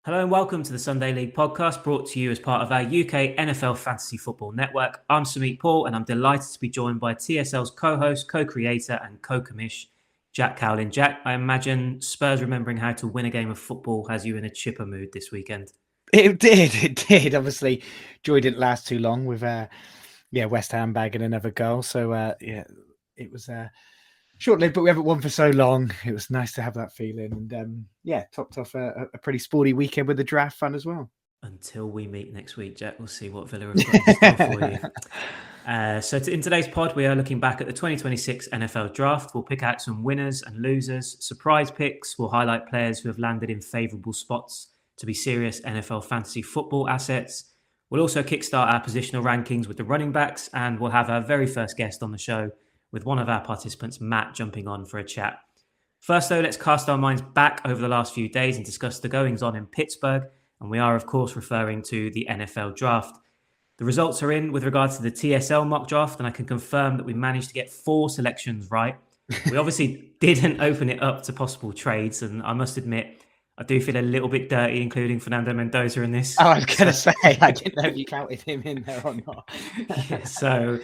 Hello and welcome to the Sunday League podcast brought to you as part of our UK NFL Fantasy Football Network. I'm Sumit Paul and I'm delighted to be joined by TSL's co-host, co-creator and co-commish, Jack Cowlin. Jack, I imagine Spurs remembering how to win a game of football has you in a chipper mood this weekend. It did. Obviously, joy didn't last too long with West Ham bagging another goal. So it was short-lived, but we haven't won for so long. It was nice to have that feeling, and topped off a pretty sporty weekend with the draft fun as well. Until we meet next week, Jack, we'll see what Villa have got in store for you. In today's pod, we are looking back at the 2026 NFL draft. We'll pick out some winners and losers, surprise picks. We'll highlight players who have landed in favourable spots to be serious NFL fantasy football assets. We'll also kickstart our positional rankings with the running backs, and we'll have our very first guest on the show with one of our participants, Matt, jumping on for a chat. First, though, let's cast our minds back over the last few days and discuss the goings-on in Pittsburgh, and we are, of course, referring to the NFL draft. The results are in with regard to the TSL mock draft, and I can confirm that we managed to get 4 selections right. We obviously didn't open it up to possible trades, and I must admit, I do feel a little bit dirty including Fernando Mendoza in this. Oh, I was going to say, I didn't know if you counted him in there or not. So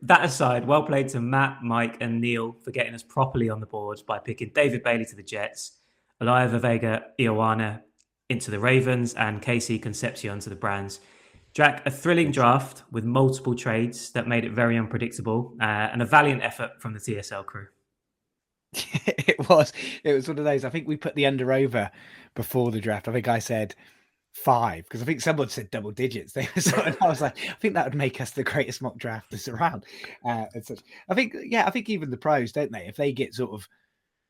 that aside, well played to Matt, Mike and Neil for getting us properly on the board by picking David Bailey to the Jets, Elia Vega Ioana into the Ravens and Casey Concepcion to the Browns. Jack, a thrilling draft with multiple trades that made it very unpredictable and a valiant effort from the TSL crew. It was one of those. I think we put the under over before the draft. I think I said 5 because I think someone said double digits. I was like, I think that would make us the greatest mock drafters around. I think even the pros, don't they? If they get sort of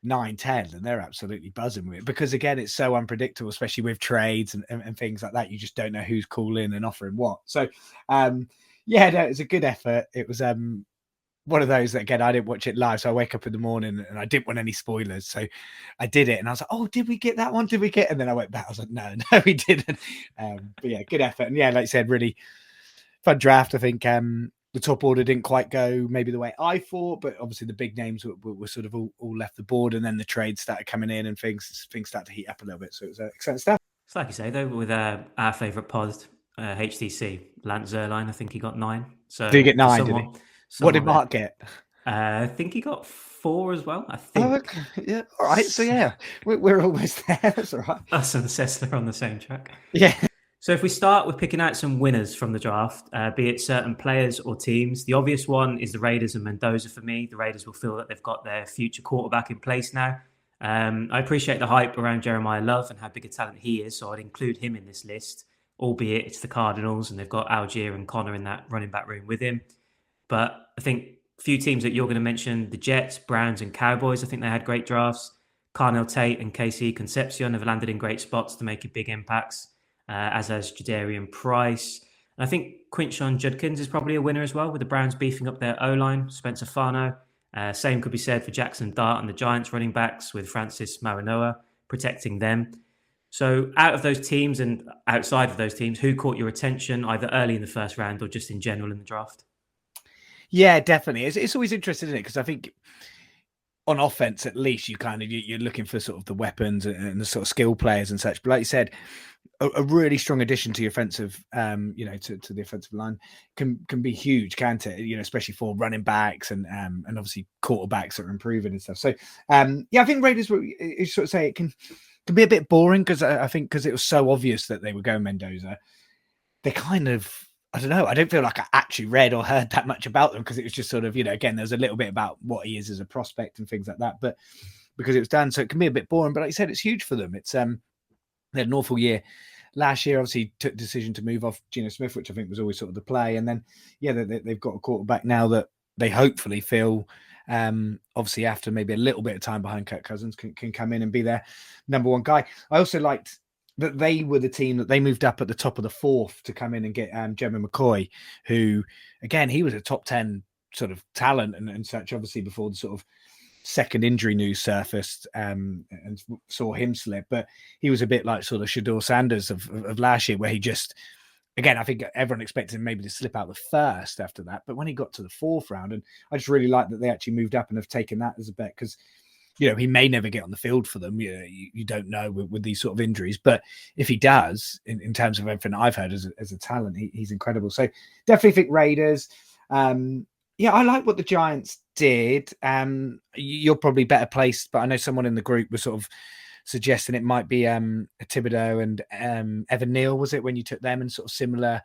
9-10, then they're absolutely buzzing with it because again, it's so unpredictable, especially with trades and things like that. You just don't know who's calling and offering what. So, it was a good effort. It was one of those that, again, I didn't watch it live. So I wake up in the morning and I didn't want any spoilers. So I did it and I was like, oh, did we get that one? Did we get? And then I went back. I was like, no, we didn't. But yeah, good effort. And yeah, like you said, really fun draft. I think the top order didn't quite go maybe the way I thought, but obviously the big names were sort of all left the board. And then the trades started coming in and things started to heat up a little bit. So it was exciting stuff. It's like you say, though, with our favourite pod, HTC, Lance Zerline, I think he got 9. So did he get 9, did he? What did Mark get? I think he got 4 as well. I think. Oh, okay. Yeah. All right. So yeah, we're almost there. That's all right. Us and Sessler on the same track. Yeah. So if we start with picking out some winners from the draft, be it certain players or teams, the obvious one is the Raiders and Mendoza for me. The Raiders will feel that they've got their future quarterback in place now. I appreciate the hype around Jeremiah Love and how big a talent he is, so I'd include him in this list, albeit it's the Cardinals and they've got Algier and Connor in that running back room with him. But I think a few teams that you're going to mention, the Jets, Browns and Cowboys, I think they had great drafts. Carnell Tate and Casey Concepcion have landed in great spots to make big impacts, as has Jadarian Price. And I think Quinshon Judkins is probably a winner as well, with the Browns beefing up their O-line, Spencer Fano. Same could be said for Jackson Dart and the Giants running backs, with Francis Marinoa protecting them. So out of those teams and outside of those teams, who caught your attention either early in the first round or just in general in the draft? Yeah, definitely. It's always interesting, isn't it? Because I think on offense, at least, you're looking for sort of the weapons and the sort of skill players and such. But like you said, a really strong addition to your offensive, to the offensive line can be huge, can't it? Especially for running backs and obviously quarterbacks that are improving and stuff. So I think Raiders were, you sort of say it can be a bit boring because I think because it was so obvious that they were going Mendoza, they kind of. I don't know. I don't feel like I actually read or heard that much about them because it was just sort of, again, there's a little bit about what he is as a prospect and things like that. But because it was done, so it can be a bit boring. But like you said, it's huge for them. It's they had an awful year last year. Obviously, took the decision to move off Geno Smith, which I think was always sort of the play. And then, they've got a quarterback now that they hopefully feel, obviously after maybe a little bit of time behind Kirk Cousins, can come in and be their number one guy. I also liked that they were the team that they moved up at the top of the 4th to come in and get Gemma McCoy, who, again, he was a top 10 sort of talent and such, obviously, before the sort of second injury news surfaced and saw him slip. But he was a bit like sort of Shador Sanders of last year, where he just, again, I think everyone expected him maybe to slip out the first after that. But when he got to the 4th round, and I just really like that they actually moved up and have taken that as a bet because he may never get on the field for them. You don't know with these sort of injuries, but if he does, in terms of everything I've heard as a talent, he's incredible. So definitely think Raiders. Yeah, I like what the Giants did. You're probably better placed, but I know someone in the group was sort of suggesting it might be Thibodeau and Evan Neal, was it, when you took them in sort of similar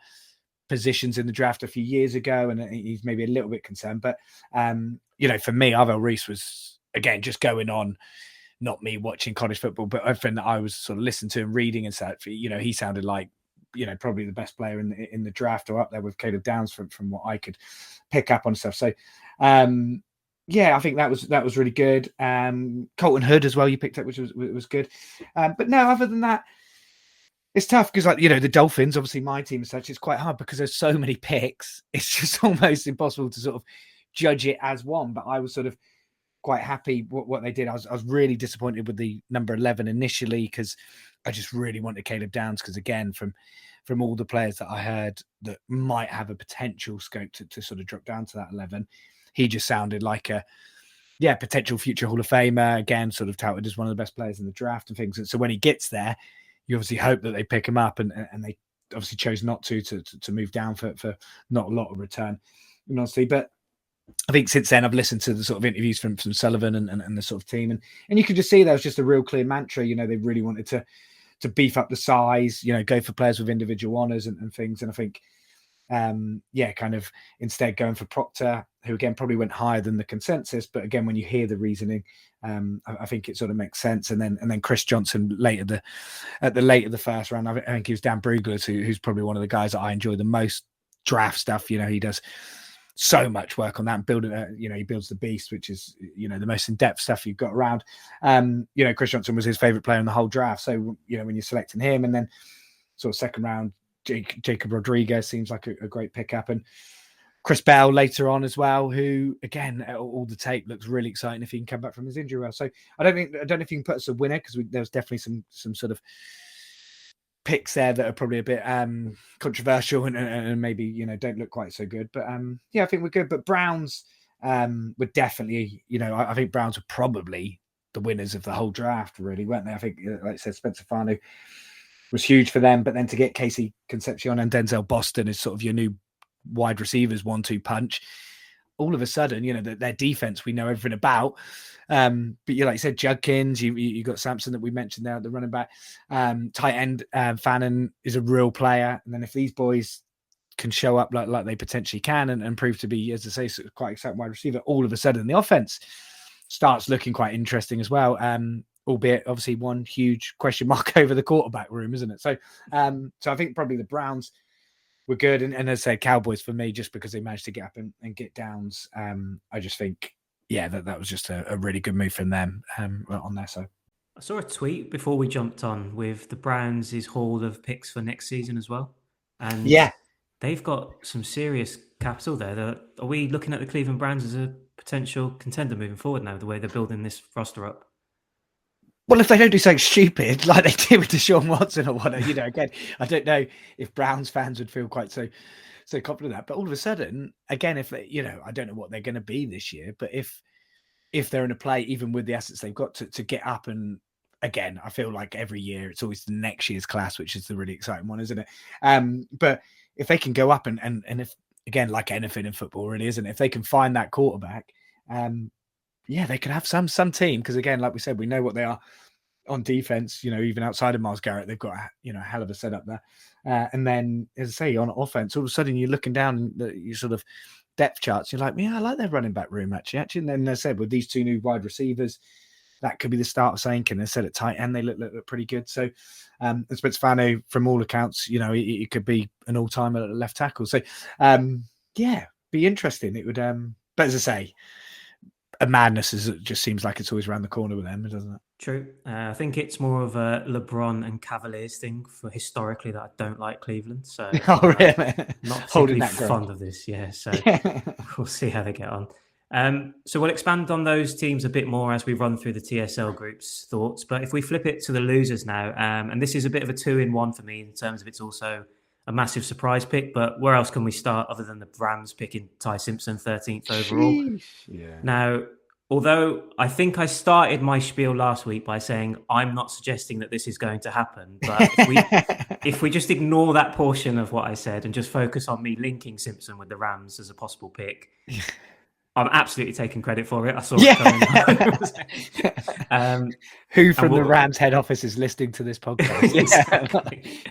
positions in the draft a few years ago, and he's maybe a little bit concerned. But for me, Arvell Reese was, again, just going on, not me watching college football, but everything that I was sort of listening to and reading and such. He sounded like probably the best player in the draft, or up there with Caleb Downs from what I could pick up on stuff. So I think that was really good. Colton Hood as well you picked up, which was good. But no, other than that, it's tough because, the Dolphins, obviously my team and such, it's quite hard because there's so many picks. It's just almost impossible to sort of judge it as one. But I was sort of quite happy what they did. I was really disappointed with the number 11 initially, because I just really wanted Caleb Downs, because again, from all the players that I heard that might have a potential scope to sort of drop down to that 11, he just sounded like a potential future Hall of Famer, again, sort of touted as one of the best players in the draft and things. And so when he gets there, you obviously hope that they pick him up, and they obviously chose not to move down for not a lot of return, honestly. But I think since then I've listened to the sort of interviews from Sullivan and the sort of team, and you could just see there was just a real clear mantra. They really wanted to beef up the size, go for players with individual honors and things. And I think, kind of instead going for Proctor, who again probably went higher than the consensus, but again, when you hear the reasoning, I think it sort of makes sense. And then Chris Johnson at the late of the first round, I think he was Dan Brugler, who's probably one of the guys that I enjoy the most draft stuff. He does so much work on that and building he builds the beast, which is the most in-depth stuff you've got around. Chris Johnson was his favorite player in the whole draft, so when you're selecting him, and then sort of second round, Jacob Rodriguez seems like a great pickup, and Chris Bell later on as well, who again, all the tape looks really exciting if he can come back from his injury well. So I don't know if you can put us a winner, because there's definitely some sort of picks there that are probably a bit controversial and maybe don't look quite so good. But I think we're good. But Browns were definitely, I think Browns were probably the winners of the whole draft, really, weren't they? I think, like I said, Spencer Fanu was huge for them. But then to get Casey Concepcion and Denzel Boston as sort of your new wide receivers 1-2 punch, all of a sudden, their defense we know everything about. But like you said, Judkins, you got Sampson that we mentioned there, the running back, tight end. Fannin is a real player, and then if these boys can show up like they potentially can and prove to be, as I say, quite exciting wide receiver, all of a sudden the offense starts looking quite interesting as well. Albeit obviously one huge question mark over the quarterback room, isn't it? So I think probably the Browns were good, and as I said, Cowboys for me, just because they managed to get up and get Downs. I just think, that was just a really good move from them on their side. I saw a tweet before we jumped on with the Browns' haul of picks for next season as well. And they've got some serious capital there. Are we looking at the Cleveland Browns as a potential contender moving forward now, the way they're building this roster up? Well, if they don't do something stupid like they did with Deshaun Watson or whatever, again, I don't know if Browns fans would feel quite so confident that. But all of a sudden, again, if they, I don't know what they're going to be this year, but if they're in a play, even with the assets they've got to get up, and again, I feel like every year it's always the next year's class, which is the really exciting one, isn't it? But if they can go up and if, again, like anything in football, really, isn't it? If they can find that quarterback, they could have some team, because again, like we said, we know what they are on defense. Even outside of Myles Garrett, they've got a hell of a setup there. And then, as I say, on offense, all of a sudden you're looking down your sort of depth charts. You're like, I like their running back room actually. And then they said with these two new wide receivers, that could be the start of saying, and they said at tight end they look pretty good. So, and Spencer Fanu, from all accounts, it could be an all-timer at left tackle. So, be interesting. It would, but as I say, a madness it just seems like it's always around the corner with them, doesn't it? True. I think it's more of a LeBron and Cavaliers thing for historically that I don't like Cleveland. So really? Not particularly fond of this. Yeah. So we'll see how they get on. So we'll expand on those teams a bit more as we run through the TSL group's thoughts. But if we flip it to the losers now, and this is a bit of a 2-in-1 for me in terms of it's also a massive surprise pick, but where else can we start other than the Rams picking Ty Simpson 13th overall? Yeah. Now, Although I think I started my spiel last week by saying I'm not suggesting that this is going to happen, but if we just ignore that portion of what I said and just focus on me linking Simpson with the Rams as a possible pick, I'm absolutely taking credit for it. I saw it coming. Who from the Rams head office is listening to this podcast? Exactly.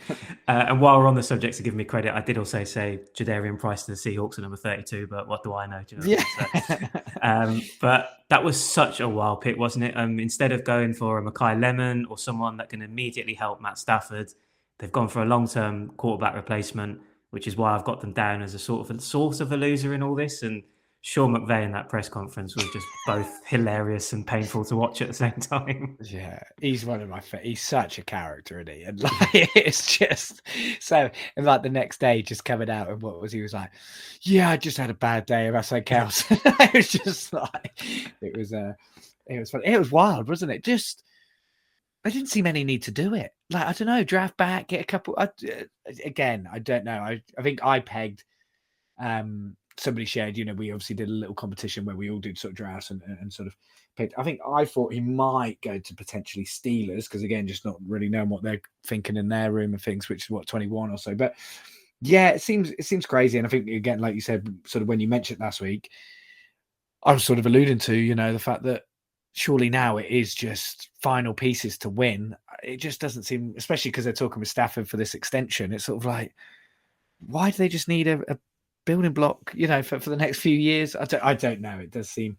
And while we're on the subject of giving me credit, I did also say Jadarian Price to the Seahawks at number 32, but what do I know? Do you know what I mean? But that was such a wild pick, wasn't it? Instead of going for a Mekhi Lemon or someone that can immediately help Matt Stafford, they've gone for a long-term quarterback replacement, which is why I've got them down as a sort of a loser in all this. And Sean McVay in that press conference was just both hilarious and painful to watch at the same time. Yeah, he's one of my favorite. He's such a character, isn't he? And like, it's just so. And like the next day, just coming out and what was he was like? Yeah, I just had a bad day of something else. It was just like it was funny. It was wild, wasn't it? Just I didn't see many need to do it. Like I don't know, draft back, get a couple. Again, I don't know. I think I pegged. Somebody shared, we obviously did a little competition where we all did sort of drafts and sort of picked. I think I thought he might go to potentially Steelers because again, just not really knowing what they're thinking in their room and things, which is what 21 or so. But yeah, it seems crazy. And I think again, like you said, sort of when you mentioned last week, I was sort of alluding to, the fact that surely now it is just final pieces to win. It just doesn't seem, especially because they're talking with Stafford for this extension. It's sort of like, why do they just need a building block, for the next few years? I don't know. It does seem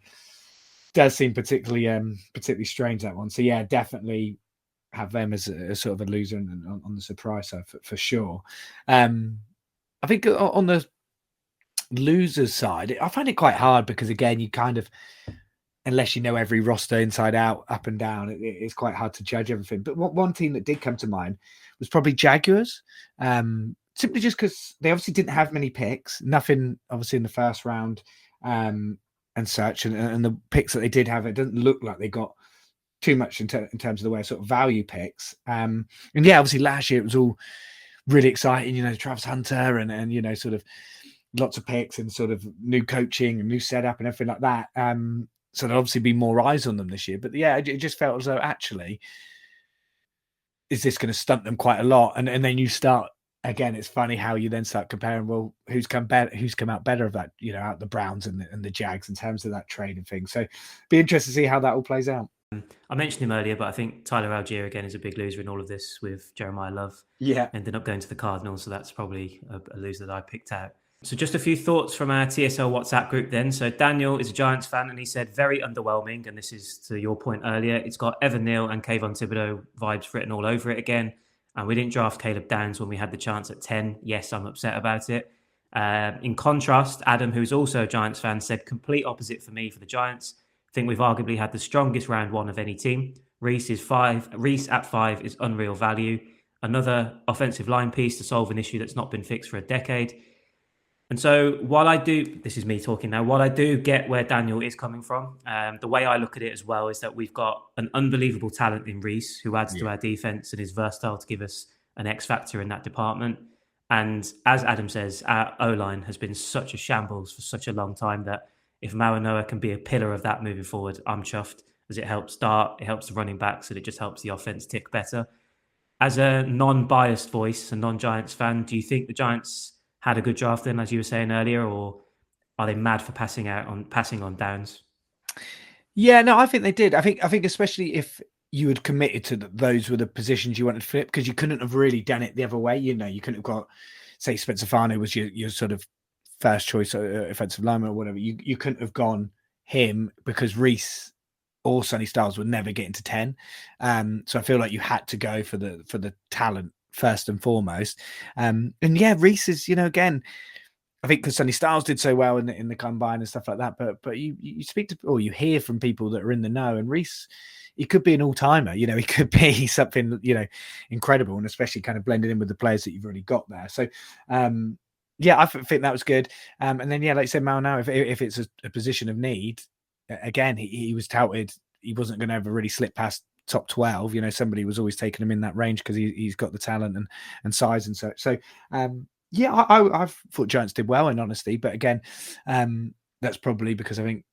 particularly strange, that one. So yeah, definitely have them as a sort of a loser on the surprise side for sure. I think on the losers side, I find it quite hard because again, you kind of, unless you know every roster inside out, up and down, it's quite hard to judge everything. But one team that did come to mind was probably Jaguars. Simply just because they obviously didn't have many picks, nothing obviously in the first round and such. And the picks that they did have, it doesn't look like they got too much in terms of the way of sort of value picks. And yeah, obviously last year it was all really exciting, Travis Hunter and sort of lots of picks and sort of new coaching and new setup and everything like that. So there'll obviously be more eyes on them this year. But yeah, it just felt as though actually, is this going to stunt them quite a lot? And then you start, again, it's funny how you then start comparing, well, who's come out better of that, out the Browns and the Jags in terms of that trade and things. So be interested to see how that all plays out. I mentioned him earlier, but I think Tyler Algier again is a big loser in all of this with Jeremiah Love. Yeah. Ended up going to the Cardinals, so that's probably a loser that I picked out. So just a few thoughts from our TSL WhatsApp group then. So Daniel is a Giants fan and he said, very underwhelming. And this is to your point earlier. It's got Evan Neal and Kayvon Thibodeau vibes written all over it again. And we didn't draft Caleb Downs when we had the chance at 10. Yes, I'm upset about it. In contrast, Adam, who's also a Giants fan, said complete opposite for me for the Giants. I think we've arguably had the strongest round one of any team. Reese at 5 is unreal value. Another offensive line piece to solve an issue that's not been fixed for a decade. And so while I do, this is me talking now, while I do get where Daniel is coming from, the way I look at it as well is that we've got an unbelievable talent in Reese who adds to our defense and is versatile to give us an X factor in that department. And as Adam says, our O-line has been such a shambles for such a long time that if Mawanoa can be a pillar of that moving forward, I'm chuffed, as it helps start, it helps the running backs, and it just helps the offense tick better. As a non-biased voice, a non-Giants fan, do you think the Giants had a good draft then, as you were saying earlier, or are they mad for passing on Downs? Yeah, no, I think they did. I think especially if you had committed to those were the positions you wanted to flip, because you couldn't have really done it the other way. You couldn't have got, say, Spencer Fano was your sort of first choice offensive lineman or whatever. You couldn't have gone him because Reese or Sonny Styles would never get into 10. So I feel like you had to go for the talent first and foremost. And yeah, Reese is, again, I think because Sonny Styles did so well in the combine and stuff like that, but you speak to, or you hear from people that are in the know, and Reese, he could be an all-timer, he could be something, incredible, and especially kind of blended in with the players that you've already got there. So, yeah, I think that was good. And then, yeah, like you said, Mal, now, if it's a position of need, again, he was touted, he wasn't going to ever really slip past top 12. Somebody was always taking him in that range because he's got the talent and size and such. So, yeah, I thought Giants did well in honesty, but again, that's probably because I think,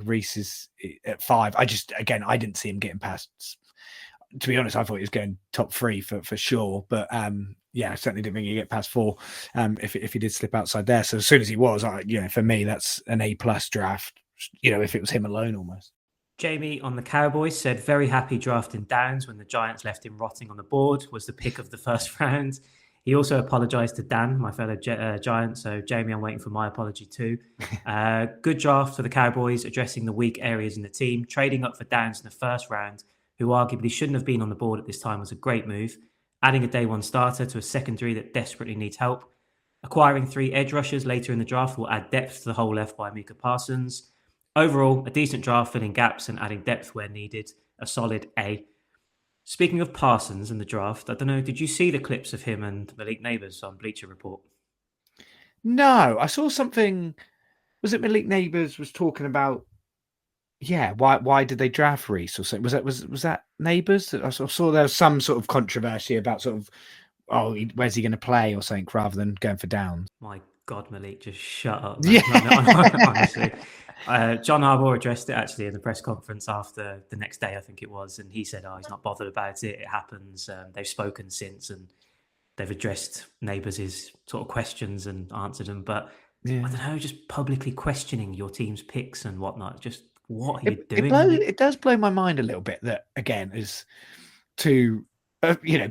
Reece is at 5. I didn't see him getting past. To be honest, I thought he was going top 3 for sure. But I certainly didn't think he'd get past 4 if he did slip outside there. So as soon as he was, for me, that's an A+ draft, if it was him alone almost. Jamie on the Cowboys said, very happy drafting Downs when the Giants left him rotting on the board, was the pick of the first round. He also apologised to Dan, my fellow Giant. So, Jamie, I'm waiting for my apology too. Good draft for the Cowboys, addressing the weak areas in the team. Trading up for Downs in the first round, who arguably shouldn't have been on the board at this time, was a great move. Adding a day one starter to a secondary that desperately needs help. Acquiring 3 edge rushers later in the draft will add depth to the whole left by Micah Parsons. Overall, a decent draft, filling gaps and adding depth where needed. A solid A. Speaking of Parsons and the draft, I don't know, did you see the clips of him and Malik Neighbours on Bleacher Report? No, I saw something. Was it Malik Neighbours was talking about? Yeah, why did they draft Reece or something? Was that Neighbours? I saw there was some sort of controversy about sort of, where's he going to play or something rather than going for Downs. My God, Malik, just shut up. Man. Yeah. Honestly. John Harbaugh addressed it actually in the press conference after the next day, I think it was, and he said, he's not bothered about it. It happens. They've spoken since and they've addressed Neighbours' sort of questions and answered them. But I don't know, just publicly questioning your team's picks and whatnot. Just what are you doing? It does blow my mind a little bit that, again, is to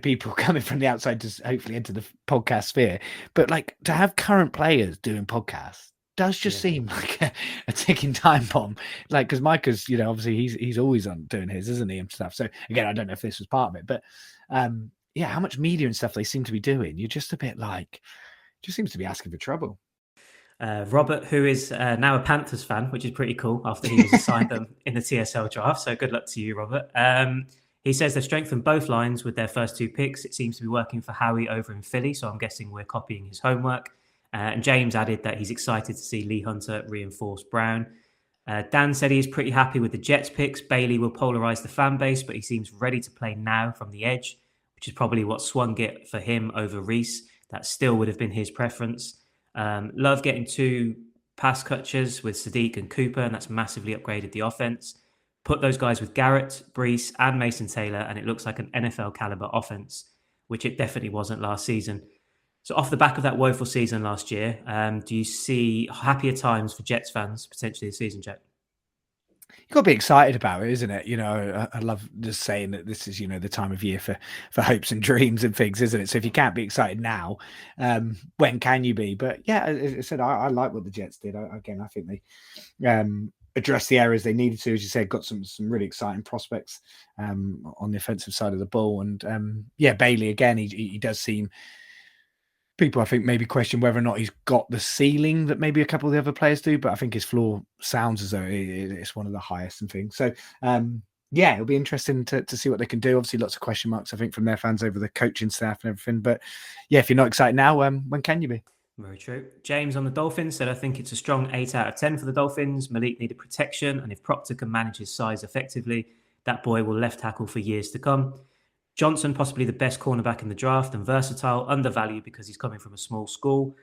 people coming from the outside to hopefully enter the podcast sphere, but like to have current players doing podcasts does just seem like a ticking time bomb. Like, because Micah's, obviously he's always on doing his, isn't he, and stuff. So again, I don't know if this was part of it, but how much media and stuff they seem to be doing. You're just a bit like, just seems to be asking for trouble. Robert, who is now a Panthers fan, which is pretty cool after he was assigned them in the TSL draft. So good luck to you, Robert. He says they've strengthened both lines with their first 2 picks. It seems to be working for Howie over in Philly. So I'm guessing we're copying his homework. And James added that he's excited to see Lee Hunter reinforce Brown. Dan said he's pretty happy with the Jets picks. Bailey will polarize the fan base, but he seems ready to play now from the edge, which is probably what swung it for him over Reece. That still would have been his preference. Love getting 2 pass catchers with Sadiq and Cooper, and that's massively upgraded the offense. Put those guys with Garrett, Breece, and Mason Taylor, and it looks like an NFL caliber offense, which it definitely wasn't last season. So off the back of that woeful season last year, do you see happier times for Jets fans potentially this season, Jack? You've got to be excited about it, isn't it? I love just saying that this is, the time of year for hopes and dreams and things, isn't it? So if you can't be excited now, when can you be? But yeah, as I said, I like what the Jets did. I think they addressed the areas they needed to, as you said, got some really exciting prospects on the offensive side of the ball. And Bailey, again, he does seem... People, I think, maybe question whether or not he's got the ceiling that maybe a couple of the other players do, but I think his floor sounds as though it's one of the highest and things. So, it'll be interesting to see what they can do. Obviously, lots of question marks, I think, from their fans over the coaching staff and everything. But if you're not excited now, when can you be? Very true. James on the Dolphins said, I think it's a strong 8 out of 10 for the Dolphins. Malik needed protection, and if Proctor can manage his size effectively, that boy will left tackle for years to come. Johnson, possibly the best cornerback in the draft and versatile, undervalued because he's coming from a small school.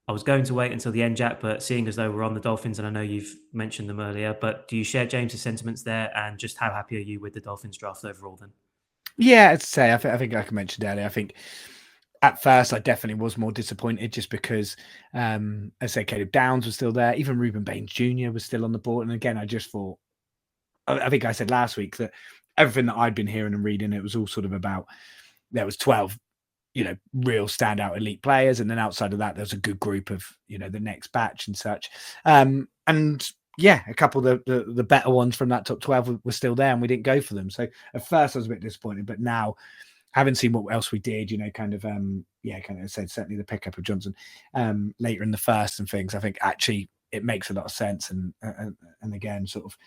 I was going to wait until the end, Jack, but seeing as though we're on the Dolphins, and I know you've mentioned them earlier, but do you share James's sentiments there? And just how happy are you with the Dolphins draft overall then? Yeah, I'd say, I think like I mentioned earlier, I think at first I definitely was more disappointed just because, as I say, Caleb Downs was still there. Even Reuben Baines Jr. was still on the board. And again, I just thought, I think I said last week that everything that I'd been hearing and reading, it was all sort of about, there was 12, real standout elite players. And then outside of that, there was a good group of, the next batch and such. And a couple of the better ones from that top 12 were still there and we didn't go for them. So at first I was a bit disappointed, but now having seen what else we did, kind of said, certainly the pickup of Johnson later in the first and things, I think actually it makes a lot of sense. And again, sort of,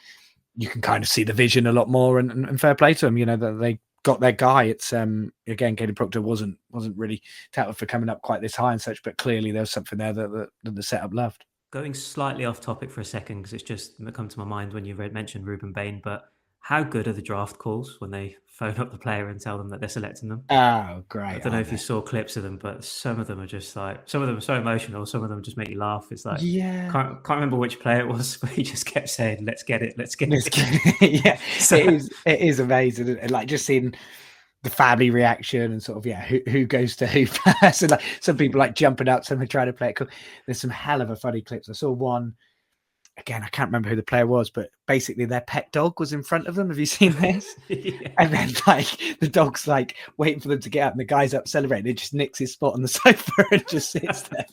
you can kind of see the vision a lot more and fair play to them, that they got their guy. It's again, Caleb Proctor wasn't really touted for coming up quite this high and such, but clearly there was something there that the setup loved. Going slightly off topic for a second, because it's just come to my mind when you mentioned Reuben Bain, but How good are the draft calls when they phone up the player and tell them that they're selecting them? Oh, I great. don't know if you saw clips of them, but some of them are just like, some of them are so emotional. Some of them just make you laugh. It's like, Yeah. can't remember which player it was, but he just kept saying, "Let's get it, let's get it." Yeah, So, it is amazing. And like just seeing the family reaction and sort of, yeah, who goes to who first. And like some people like jumping up, some are trying to play it cool. There's some hell of a funny clips. I saw one, again, I can't remember who the player was, but basically their pet dog was in front of them. Have you seen this? yeah. And then like the dog's like waiting for them to get up and the guy's up celebrating. It just nicks his spot on the sofa and just sits there.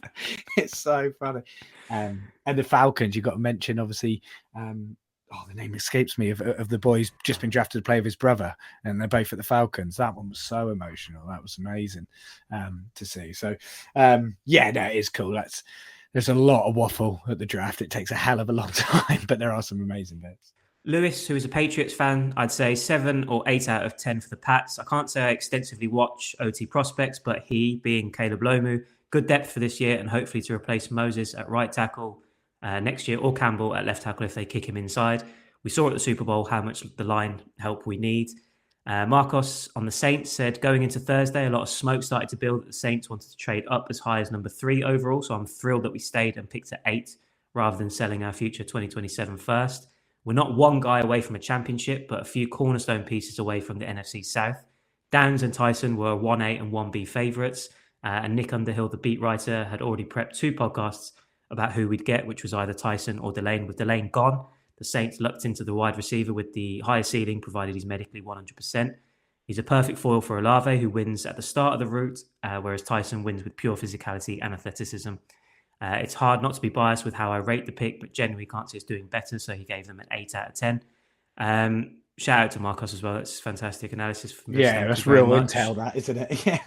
It's so funny. And the Falcons, you've got to mention, obviously, the name escapes me, of the boy who's just been drafted to play with his brother, and they're both at the Falcons. That one was so emotional. That was amazing to see. So, yeah, no, it is cool. There's a lot of waffle at the draft. It takes a hell of a long time, but there are some amazing bits. Lewis, who is a Patriots fan, I'd say 7 or 8 out of 10 for the Pats. I can't say I extensively watch OT prospects, but he, being Caleb Lomu, good depth for this year and hopefully to replace Moses at right tackle next year, or Campbell at left tackle if they kick him inside. We saw at the Super Bowl how much the line help we need. Marcos on the Saints said, going into Thursday, a lot of smoke started to build that the Saints wanted to trade up as high as number 3 overall. So I'm thrilled that we stayed and picked at 8 rather than selling our future 2027 first. We're not one guy away from a championship, but a few cornerstone pieces away from the NFC South. Downs and Tyson were 1A and 1B favourites. And Nick Underhill, the beat writer, had already prepped 2 podcasts about who we'd get, which was either Tyson or Delane. With Delane gone, the Saints lucked into the wide receiver with the higher ceiling, provided he's medically 100%. He's a perfect foil for Olave, who wins at the start of the route, whereas Tyson wins with pure physicality and athleticism. It's hard not to be biased with how I rate the pick, but generally can't see us doing better, so he gave them an 8 out of 10. Shout out to Marcos as well. That's fantastic analysis from us. Yeah, that's real intel, that, isn't it? Yeah.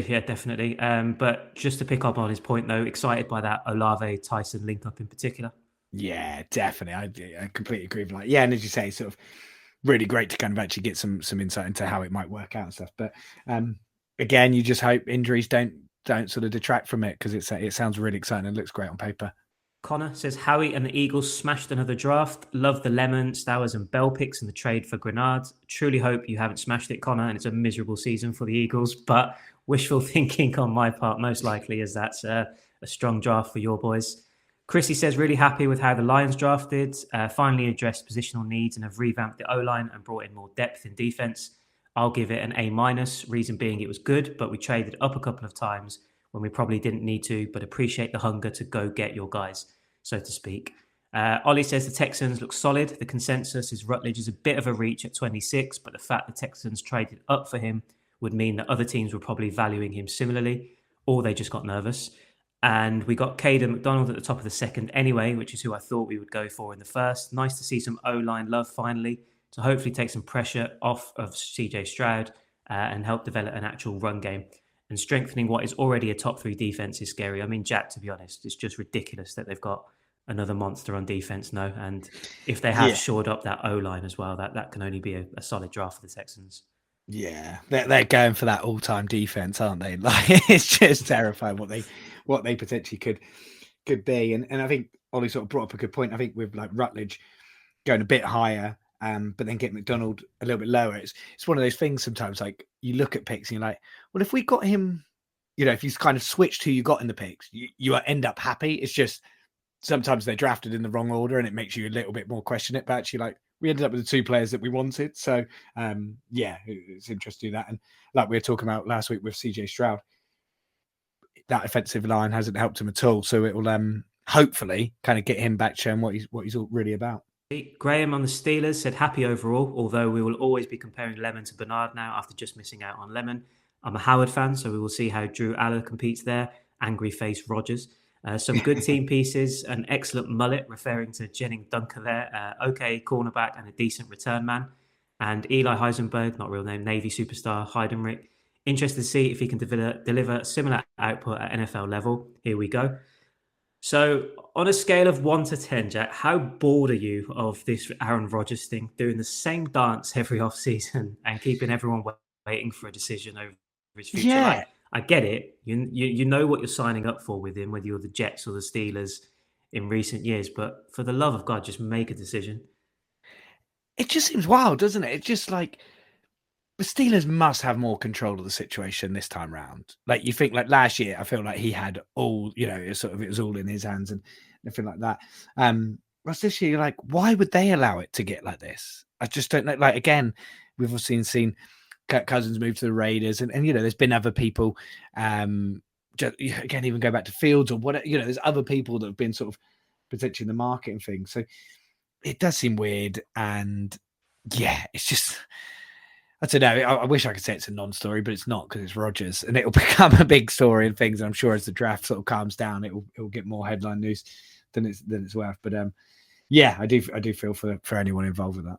Yeah, definitely. But just to pick up on his point, though, excited by that Olave-Tyson link-up in particular. Yeah, definitely. I completely agree with that. Yeah, and as you say, sort of really great to kind of actually get some insight into how it might work out and stuff. But again, you just hope injuries don't sort of detract from it, because it sounds really exciting and looks great on paper. Connor says, Howie and the Eagles smashed another draft. Love the Lemon, Stowers and Bell picks in the trade for Grenard. Truly hope you haven't smashed it, Connor, and it's a miserable season for the Eagles. But wishful thinking on my part, most likely, as that's a strong draft for your boys. Chrissy says, really happy with how the Lions drafted, finally addressed positional needs and have revamped the O-line and brought in more depth in defense. I'll give it an A-, reason being it was good, but we traded up a couple of times when we probably didn't need to, but appreciate the hunger to go get your guys, so to speak. Ollie says the Texans look solid. The consensus is Rutledge is a bit of a reach at 26, but the fact the Texans traded up for him would mean that other teams were probably valuing him similarly, or they just got nervous. And we got Caden McDonald at the top of the second anyway, which is who I thought we would go for in the first. Nice to see some O-line love finally, to hopefully take some pressure off of CJ Stroud and help develop an actual run game. And strengthening what is already a top 3 defense is scary. I mean, Jack, to be honest, it's just ridiculous that they've got another monster on defense now. And if they have shored up that O-line as well, that can only be a solid draft for the Texans. Yeah, they're going for that all-time defense, aren't they? Like, it's just terrifying what they potentially could be. And I think Ollie sort of brought up a good point. I think with like Rutledge going a bit higher, but then get McDonald a little bit lower. It's one of those things sometimes, like you look at picks and you're like, well, if we got him, if you kind of switched who you got in the picks, you end up happy. It's just sometimes they're drafted in the wrong order and it makes you a little bit more question it, but actually like we ended up with the 2 players that we wanted. So yeah, it's interesting to do that. And like we were talking about last week with CJ Stroud, that offensive line hasn't helped him at all. So it will hopefully kind of get him back showing what he's all really about. Graham on the Steelers said happy overall, although we will always be comparing Lemon to Bernard now after just missing out on Lemon. I'm a Howard fan, so we will see how Drew Aller competes there. Angry face Rogers. Some good team pieces, an excellent mullet, referring to Jennings Dunker there. Okay cornerback and a decent return man. And Eli Heisenberg, not real name, Navy superstar Heidenreich. Interested to see if he can deliver similar output at NFL level. Here we go. So on a scale of 1 to 10, Jack, how bored are you of this Aaron Rodgers thing, doing the same dance every offseason and keeping everyone waiting for a decision over his future? Yeah. Like, I get it. You know what you're signing up for with him, whether you're the Jets or the Steelers in recent years, but for the love of God, just make a decision. it just seems wild, doesn't it? It's just like the Steelers must have more control of the situation this time round. Like you think, like last year, I feel like he had all, it was all in his hands and everything like that. Whereas this year, you're like, why would they allow it to get like this? I just don't know. Like again, we've all seen Kirk Cousins move to the Raiders, and there's been other people. Again, even go back to Fields or whatever. There's other people that have been sort of potentially in the market and things. So it does seem weird, and yeah, it's just. I don't know. I wish I could say it's a non-story, but it's not because it's Rodgers, and it'll become a big story and things. And I'm sure as the draft sort of calms down, it will get more headline news than it's worth. But yeah, I do feel for anyone involved with that.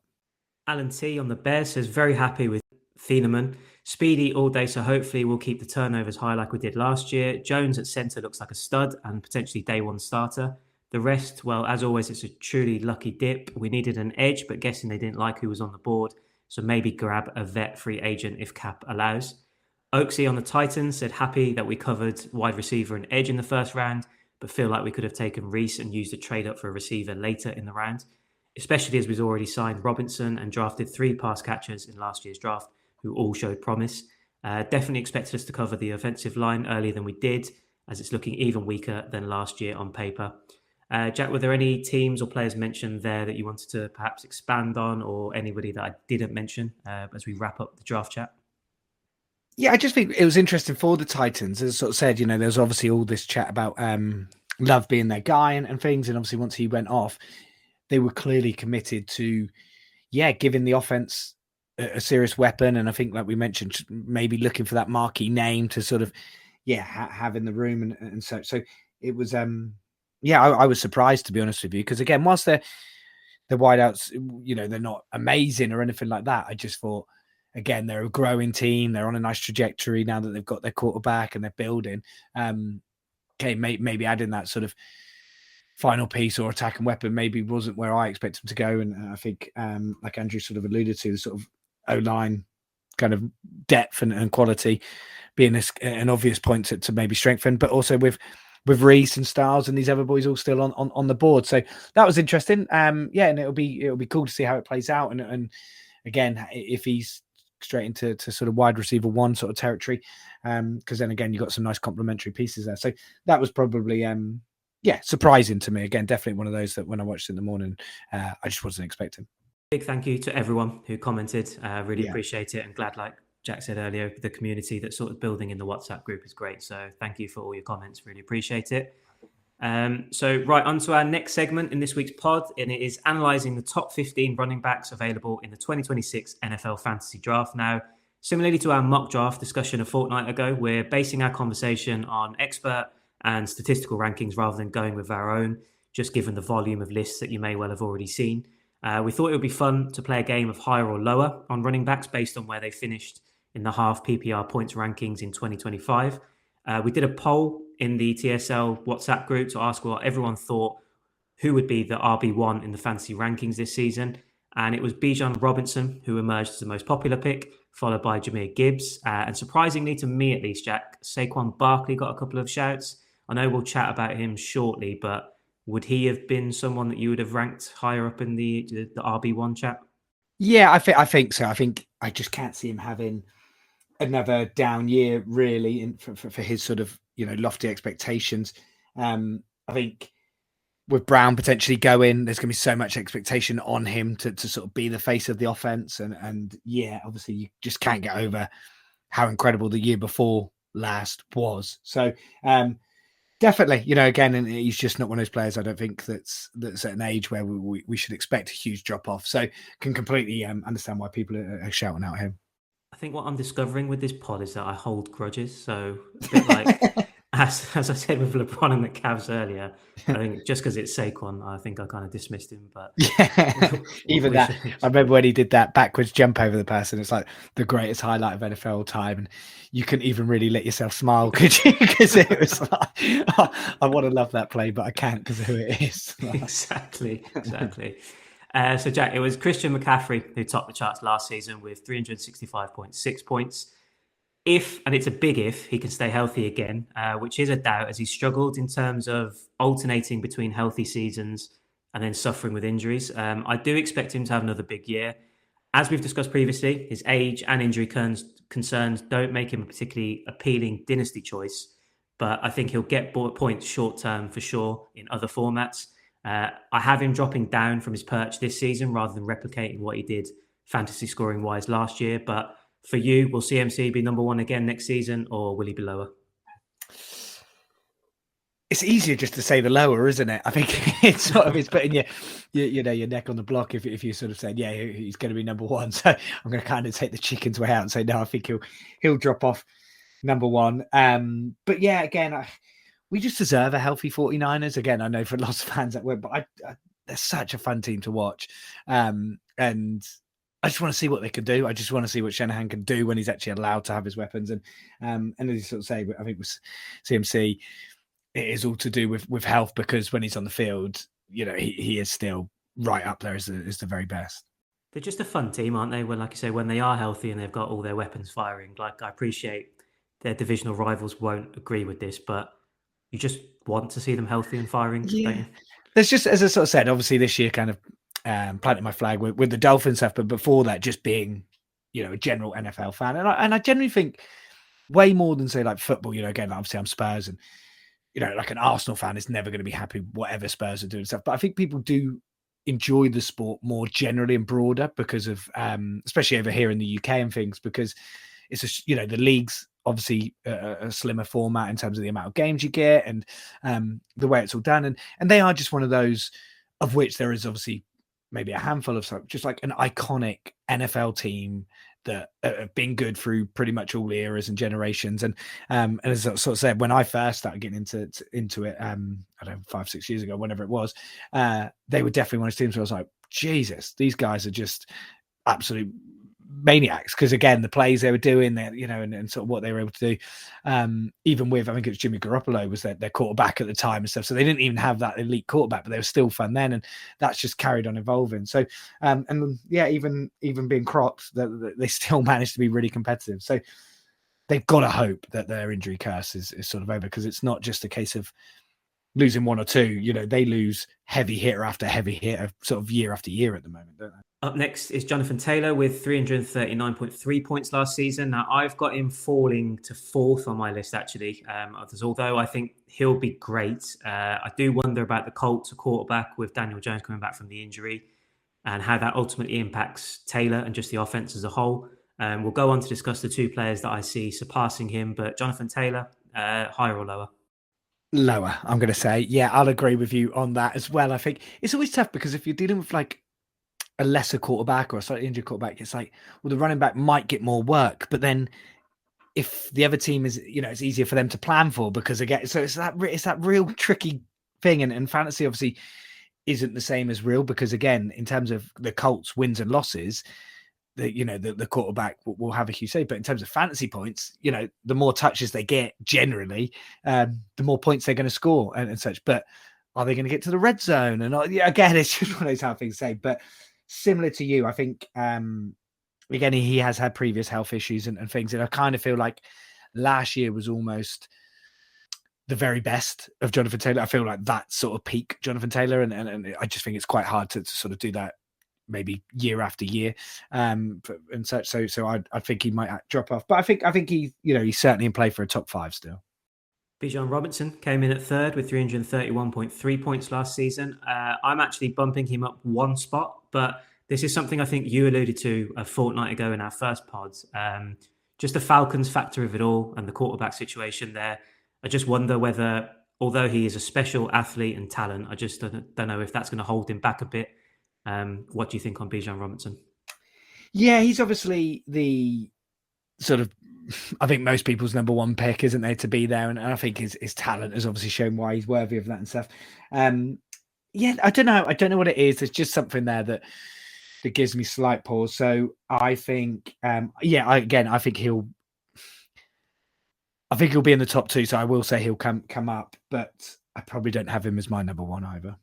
Alan T on the Bears says very happy with Thieneman. Speedy all day, so hopefully we'll keep the turnovers high like we did last year. Jones at centre looks like a stud and potentially day one starter. The rest, well, as always, it's a truly lucky dip. We needed an edge, but guessing they didn't like who was on the board. So maybe grab a vet free agent if cap allows. Oaksy on the Titans said happy that we covered wide receiver and edge in the first round, but feel like we could have taken Reese and used a trade up for a receiver later in the round, especially as we've already signed Robinson and drafted 3 pass catchers in last year's draft who all showed promise. Definitely expected us to cover the offensive line earlier than we did, as it's looking even weaker than last year on paper. Jack, were there any teams or players mentioned there that you wanted to perhaps expand on, or anybody that I didn't mention as we wrap up the draft chat? Yeah, I just think it was interesting for the Titans. As I sort of said, there's obviously all this chat about Love being their guy and things. And obviously once he went off, they were clearly committed to, giving the offense a serious weapon. And I think, like we mentioned, maybe looking for that marquee name to sort of, have in the room and such. So it was... I was surprised, to be honest with you, because again, whilst the wideouts, they're not amazing or anything like that, I just thought, again, they're a growing team. They're on a nice trajectory now that they've got their quarterback and they're building. Okay, maybe adding that sort of final piece or attack and weapon maybe wasn't where I expected them to go. And I think, like Andrew sort of alluded to, the sort of O-line kind of depth and quality being an obvious point to maybe strengthen, but also with Reese and Styles and these other boys all still on the board. So that was interesting. And it'll be cool to see how it plays out. And again, if he's straight into sort of wide receiver 1 sort of territory, because then again, you've got some nice complementary pieces there. So that was probably, surprising to me. Again, definitely one of those that when I watched it in the morning, I just wasn't expecting. Big thank you to everyone who commented. Really appreciate it. And glad, like Jack said earlier, the community that's sort of building in the WhatsApp group is great. So thank you for all your comments. Really appreciate it. So right on to our next segment in this week's pod, and it is analysing the top 15 running backs available in the 2026 NFL Fantasy Draft. Now, similarly to our mock draft discussion a fortnight ago, we're basing our conversation on expert and statistical rankings rather than going with our own, just given the volume of lists that you may well have already seen. We thought it would be fun to play a game of higher or lower on running backs based on where they finished in the half PPR points rankings in 2025. We did a poll in the TSL WhatsApp group to ask what everyone thought who would be the RB1 in the fantasy rankings this season. And it was Bijan Robinson who emerged as the most popular pick, followed by Jahmyr Gibbs. And surprisingly, to me at least, Jack, Saquon Barkley got a couple of shouts. I know we'll chat about him shortly, but would he have been someone that you would have ranked higher up in the RB1 chat? Yeah, I think so. I think I just can't see him having another down year really for his sort of lofty expectations. I think with Brown potentially going, there's going to be so much expectation on him to sort of be the face of the offense, and obviously you just can't get over how incredible the year before last was. So definitely, again, and he's just not one of those players, I don't think, that's at an age where we should expect a huge drop off. So can completely understand why people are shouting out him. I think what I'm discovering with this pod is that I hold grudges. So a bit like, as I said with LeBron and the Cavs earlier, I think just because it's Saquon, I think I kind of dismissed him. But even that, I remember when he did that backwards jump over the person. It's like the greatest highlight of NFL time, and you couldn't even really let yourself smile, could you? Because it was like, I want to love that play, but I can't because of who it is. Exactly. So, Jack, it was Christian McCaffrey who topped the charts last season with 365.6 points. If, and it's a big if, he can stay healthy again, which is a doubt as he struggled in terms of alternating between healthy seasons and then suffering with injuries. I do expect him to have another big year. As we've discussed previously, his age and injury concerns don't make him a particularly appealing dynasty choice, but I think he'll get points short term for sure in other formats. I have him dropping down from his perch this season rather than replicating what he did fantasy scoring wise last year. But for you, will CMC be number one again next season, or will he be lower? It's easier just to say the lower, isn't it? I think it's sort of, it's putting your neck on the block if you sort of said, yeah, he's going to be number one. So I'm going to kind of take the chicken's way out and say, no, I think he'll drop off number one. But yeah, again, we just deserve a healthy 49ers. Again, I know for lots of fans that won't, but they're such a fun team to watch. And I just want to see what they can do. I just want to see what Shanahan can do when he's actually allowed to have his weapons. And as you sort of say, I think with CMC, it is all to do with health, because when he's on the field, he is still right up there as the very best. They're just a fun team, aren't they? When, like you say, when they are healthy and they've got all their weapons firing. Like, I appreciate their divisional rivals won't agree with this, but you just want to see them healthy and firing, don't you? There's just, as I sort of said, obviously this year kind of planted my flag with the Dolphins stuff, but before that, just being, a general NFL fan. And I generally think way more than, say, like football, again, obviously I'm Spurs, and like an Arsenal fan is never going to be happy whatever Spurs are doing stuff. But I think people do enjoy the sport more generally and broader because of, especially over here in the UK and things, because it's the league's obviously a slimmer format in terms of the amount of games you get and the way it's all done. And they are just one of those of which there is obviously maybe a handful of stuff, just like an iconic NFL team that have been good through pretty much all eras and generations. And as I sort of said, when I first started getting into it, I don't know, 5-6 years ago, whenever it was, they were definitely one of those teams where I was like, Jesus, these guys are just absolute maniacs. Because again, the plays they were doing, and sort of what they were able to do, even with, I think it was Jimmy Garoppolo was their quarterback at the time and stuff. So they didn't even have that elite quarterback, but they were still fun then, and that's just carried on evolving. So, and yeah, even being cropped, they still managed to be really competitive. So they've got to hope that their injury curse is sort of over, because it's not just a case of losing one or two. They lose heavy hitter after heavy hitter, sort of year after year at the moment, don't they? Up next is Jonathan Taylor with 339.3 points last season. Now, I've got him falling to fourth on my list, actually. Although I think he'll be great. I do wonder about the Colts, a quarterback with Daniel Jones coming back from the injury, and how that ultimately impacts Taylor and just the offense as a whole. We'll go on to discuss the two players that I see surpassing him, but Jonathan Taylor, higher or lower? Lower, I'm going to say. Yeah, I'll agree with you on that as well. I think it's always tough, because if you're dealing with like a lesser quarterback or a slightly injured quarterback, it's like, well, the running back might get more work, but then if the other team is, it's easier for them to plan for, because again, so it's that real tricky thing. And fantasy obviously isn't the same as real, because again, in terms of the Colts wins and losses, the quarterback will have a huge say. But in terms of fantasy points, the more touches they get generally, the more points they're going to score and such. But are they going to get to the red zone? And again, it's just one of those how things say. But similar to you, I think, again, he has had previous health issues and things. And I kind of feel like last year was almost the very best of Jonathan Taylor. I feel like that sort of peak Jonathan Taylor. And I just think it's quite hard to sort of do that maybe year after year and such. So I think he might drop off. But I think he, he's certainly in play for a top 5 still. Bijan Robinson came in at third with 331.3 points last season. I'm actually bumping him up one spot, but this is something I think you alluded to a fortnight ago in our first pods. Just the Falcons factor of it all and the quarterback situation there. I just wonder whether, although he is a special athlete and talent, I just don't know if that's going to hold him back a bit. What do you think on Bijan Robinson? Yeah, he's obviously the sort of, I think most people's number one pick, isn't there, to be there? And I think his talent has obviously shown why he's worthy of that and stuff. Yeah, I don't know what it is. There's just something there that gives me slight pause. So I think, I think he'll be in the top 2. So I will say he'll come up, but I probably don't have him as my number 1 either.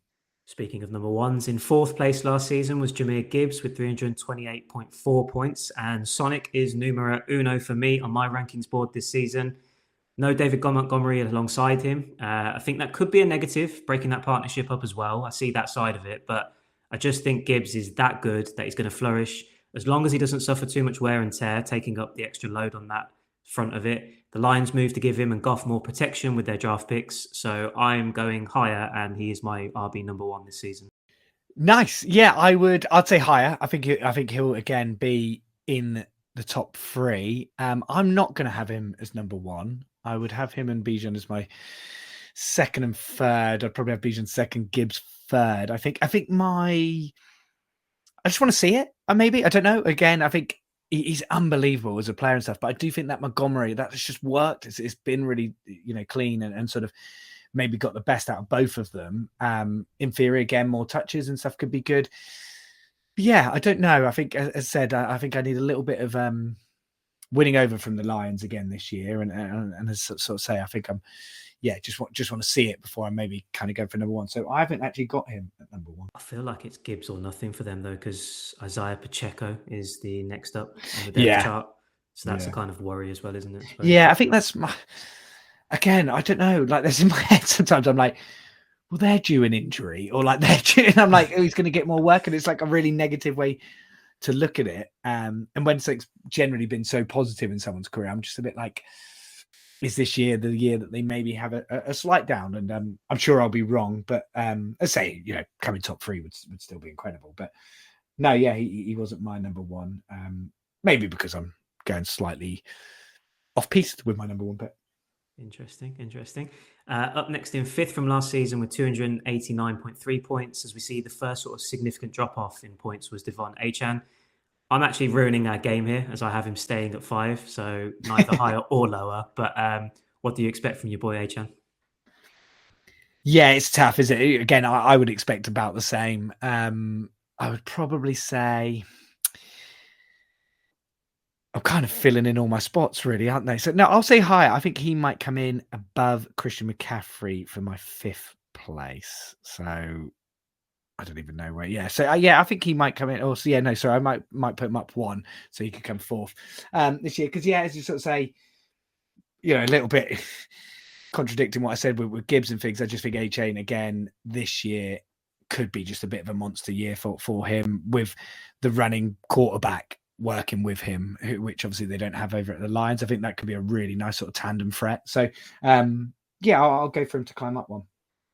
Speaking of number 1s, in 4th place last season was Jahmyr Gibbs with 328.4 points. And Sonic is numero uno for me on my rankings board this season. No David Montgomery alongside him. I think that could be a negative, breaking that partnership up as well. I see that side of it, but I just think Gibbs is that good that he's going to flourish as long as he doesn't suffer too much wear and tear, taking up the extra load on that front of it. The Lions move to give him and Goff more protection with their draft picks, so I'm going higher, and he is my RB number one this season. Nice. Yeah, I'd say higher. I think he'll again be in the top 3. I'm not going to have him as number 1. I would have him and Bijan as my second and third. I'd probably have Bijan second, Gibbs third. I just want to see it. Maybe, I don't know. Again, I think he's unbelievable as a player and stuff, but I do think that Montgomery, that's just worked. It's been really, clean and sort of maybe got the best out of both of them. In theory, again, more touches and stuff could be good. But yeah, I don't know. I think, as I said, I think I need a little bit of winning over from the Lions again this year. And as sort of say, I think I'm, just want to see it before I maybe kind of go for number 1. So I haven't actually got him at number 1. I feel like it's Gibbs or nothing for them though, because Isaiah Pacheco is the next up on the depth chart. So that's a kind of worry as well, isn't it? I think that's again, I don't know. Like, there's in my head sometimes I'm like, well, they're due an injury, or like they're due, and I'm like, oh, he's going to get more work, and it's like a really negative way to look at it. And when something's generally been so positive in someone's career, I'm just a bit like, is this year the year that they maybe have a slight down? And I'm sure I'll be wrong, but let's say, coming top 3 would still be incredible. But no, he wasn't my number 1. Maybe because I'm going slightly off piste with my number 1 pick. Interesting. Up next in 5th from last season with 289.3 points, as we see the first sort of significant drop off in points was Devon Achane. I'm actually ruining our game here as I have him staying at 5, so neither higher or lower. But what do you expect from your boy Achane? Yeah, it's tough, isn't it? Again, I would expect about the same. I would probably say I'm kind of filling in all my spots, really, aren't they? So no, I'll say higher. I think he might come in above Christian McCaffrey for my 5th place. So I don't even know where. Yeah, so I think he might come in. Oh, so no, sorry, I might put him up 1, so he could come 4th this year. Because as you sort of say, a little bit contradicting what I said with Gibbs and things. I just think Achane again this year could be just a bit of a monster year for him, with the running quarterback working with him, which obviously they don't have over at the Lions. I think that could be a really nice sort of tandem threat. So I'll go for him to climb up 1.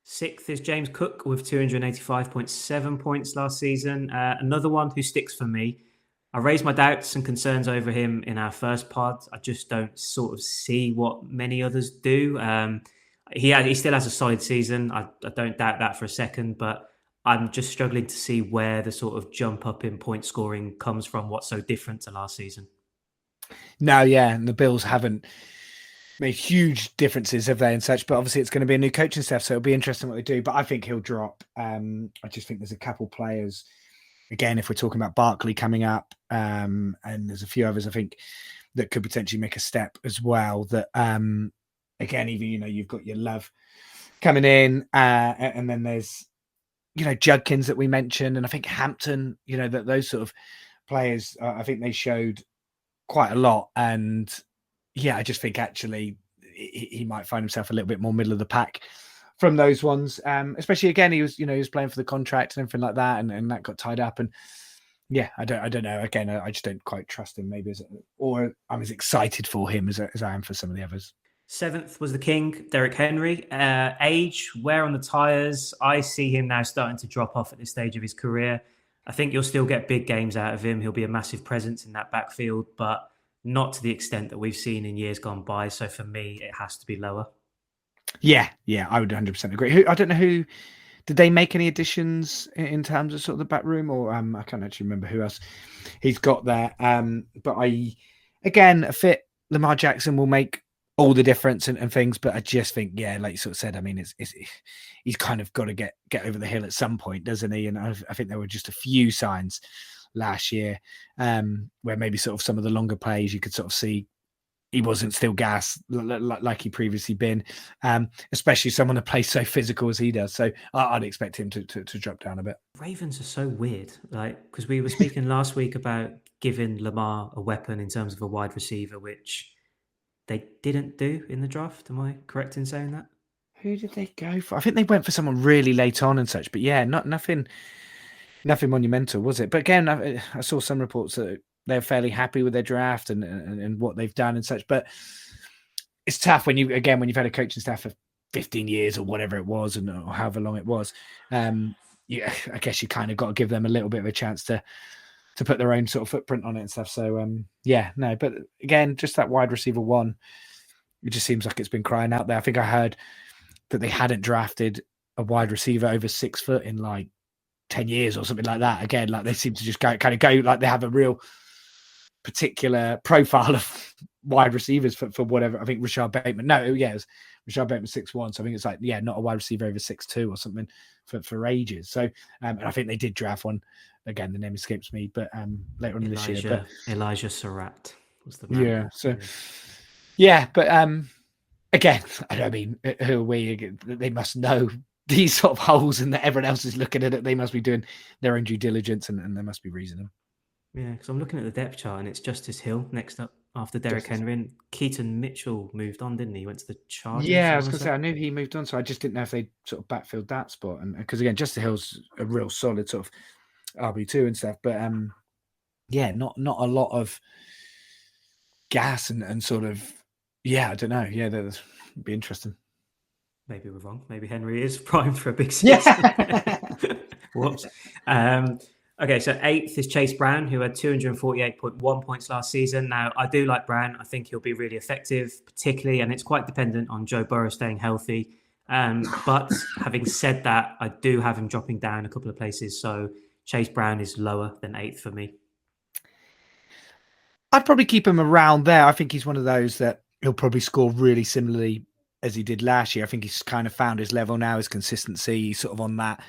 6th is James Cook with 285.7 points last season. Another one who sticks for me. I raised my doubts and concerns over him in our first pod. I just don't sort of see what many others do. He still has a solid season. I don't doubt that for a second, but I'm just struggling to see where the sort of jump up in point scoring comes from. What's so different to last season? No, and the Bills haven't made huge differences, have they, and such? But obviously, it's going to be a new coaching staff, so it'll be interesting what they do. But I think he'll drop. I just think there's a couple players. Again, if we're talking about Barkley coming up, and there's a few others, I think that could potentially make a step as well. That again, even you've got your Love coming in, and then there's Judkins that we mentioned, and I think Hampton, that those sort of players, I think they showed quite a lot. And I just think actually he might find himself a little bit more middle of the pack from those ones. Especially again, he was playing for the contract and everything like that, and that got tied up. And I don't know. Again, I just don't quite trust him. Maybe or I'm as excited for him as I am for some of the others. 7th was the King, Derrick Henry. Age, wear on the tyres. I see him now starting to drop off at this stage of his career. I think you'll still get big games out of him. He'll be a massive presence in that backfield, but not to the extent that we've seen in years gone by. So for me, it has to be lower. Yeah, I would 100% agree. I don't know who, did they make any additions in terms of sort of the back room, or I can't actually remember who else he's got there. But a fit Lamar Jackson will make all the difference and things, but I just think, like you sort of said, I mean, he's kind of got to get over the hill at some point, doesn't he? And I think there were just a few signs last year where maybe sort of some of the longer plays you could sort of see he wasn't still gas like he previously been, especially someone that plays so physical as he does. So I'd expect him to drop down a bit. Ravens are so weird, because we were speaking last week about giving Lamar a weapon in terms of a wide receiver, which they didn't do in the draft. Am I correct in saying that? Who did they go for? I think they went for someone really late on and such. But yeah, nothing monumental, was it? But again, I saw some reports that they're fairly happy with their draft and what they've done and such. But it's tough when you've had a coaching staff for 15 years or whatever it was, or however long it was. Yeah, I guess you kind of got to give them a little bit of a chance to put their own sort of footprint on it and stuff. So yeah, no, but again, just that wide receiver one, it just seems like it's been crying out there. I think I heard that they hadn't drafted a wide receiver over 6 foot in like 10 years or something like that. Again, like they seem to just kind of go like they have a real particular profile of wide receivers for whatever. I think Rashad Bateman. No, yeah, it was Rashad Bateman 6'1". So I think it's like, yeah, not a wide receiver over 6'2" or something for ages. So and I think they did draft one. Again, the name escapes me, but later on in this year. But Elijah Surratt was the man. Yeah. So yeah, but again, I mean, who are we? They must know these sort of holes, and that everyone else is looking at it. They must be doing their own due diligence, and there must be reasoning. Yeah, because I'm looking at the depth chart, and it's Justice Hill next up after Derrick Henry. And Keaton Mitchell moved on, didn't he? He went to the Chargers. Yeah, I was going to say, I knew he moved on, so I just didn't know if they sort of backfilled that spot. And because again, Justice Hill's a real solid sort of RB2 and stuff, but yeah, not a lot of gas and sort of, yeah, I don't know. Yeah, that'd be interesting. Maybe we're wrong. Maybe Henry is primed for a big season. Yeah. Whoops. Okay, so 8th is Chase Brown, who had 248.1 points last season. Now, I do like Brown. I think he'll be really effective, particularly, and it's quite dependent on Joe Burrow staying healthy. But having said that, I do have him dropping down a couple of places. So Chase Brown is lower than 8th for me. I'd probably keep him around there. I think he's one of those that he'll probably score really similarly as he did last year. I think he's kind of found his level now, his consistency. He's sort of on that.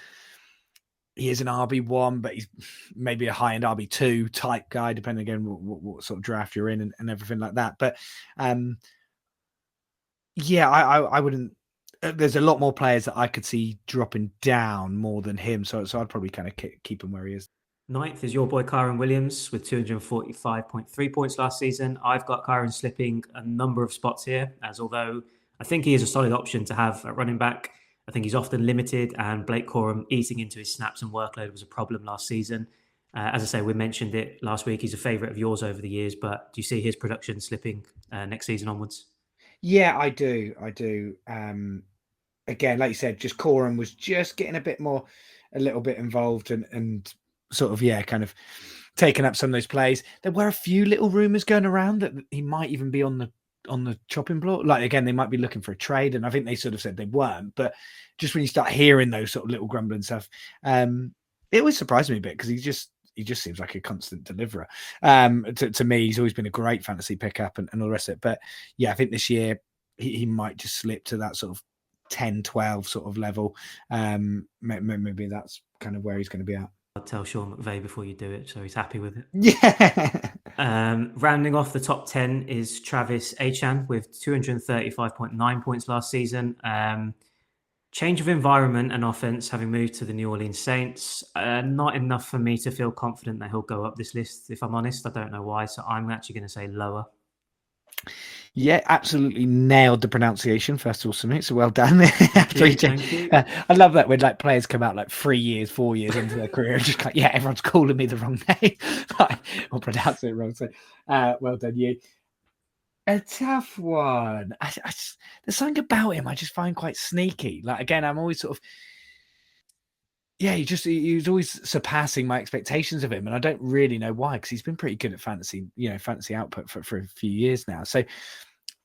He is an RB1, but he's maybe a high-end RB2 type guy, depending again what sort of draft you're in and everything like that. But yeah, I wouldn't. There's a lot more players that I could see dropping down more than him, so I'd probably kind of keep him where he is. 9th is your boy Kyren Williams with 245.3 points last season. I've got Kyren slipping a number of spots here, as although I think he is a solid option to have at running back, I think he's often limited, and Blake Corum eating into his snaps and workload was a problem last season. As I say, we mentioned it last week. He's a favourite of yours over the years, but do you see his production slipping next season onwards? Yeah, I do. Again, like you said, just Corum was just getting a little bit involved and sort of, yeah, kind of taking up some of those plays. There were a few little rumours going around that he might even be on the chopping block. Like, again, they might be looking for a trade, and I think they sort of said they weren't, but just when you start hearing those sort of little grumbling stuff, it always surprised me a bit because he just seems like a constant deliverer. To me, he's always been a great fantasy pickup and all the rest of it. But yeah, I think this year he might just slip to that sort of 10-12 sort of level. Maybe that's kind of where he's going to be at. I'll tell Sean McVay before you do it, so he's happy with it. Yeah. Rounding off the top 10 is Travis Achan with 235.9 points last season. Change of environment and offense, having moved to the New Orleans Saints, not enough for me to feel confident that he'll go up this list. If I'm honest, I don't know why, so I'm actually going to say lower. Yeah, absolutely nailed the pronunciation, first of all, Samit, so well done. Thank you. I love that when like players come out like 3 years, 4 years into their career and just like, yeah, everyone's calling me the wrong name or pronouncing it wrong. So well done, you. A tough one. There's something about him I just find quite sneaky. Like, again, I'm always sort of, yeah, he was always surpassing my expectations of him, and I don't really know why, because he's been pretty good at fantasy output for a few years now. So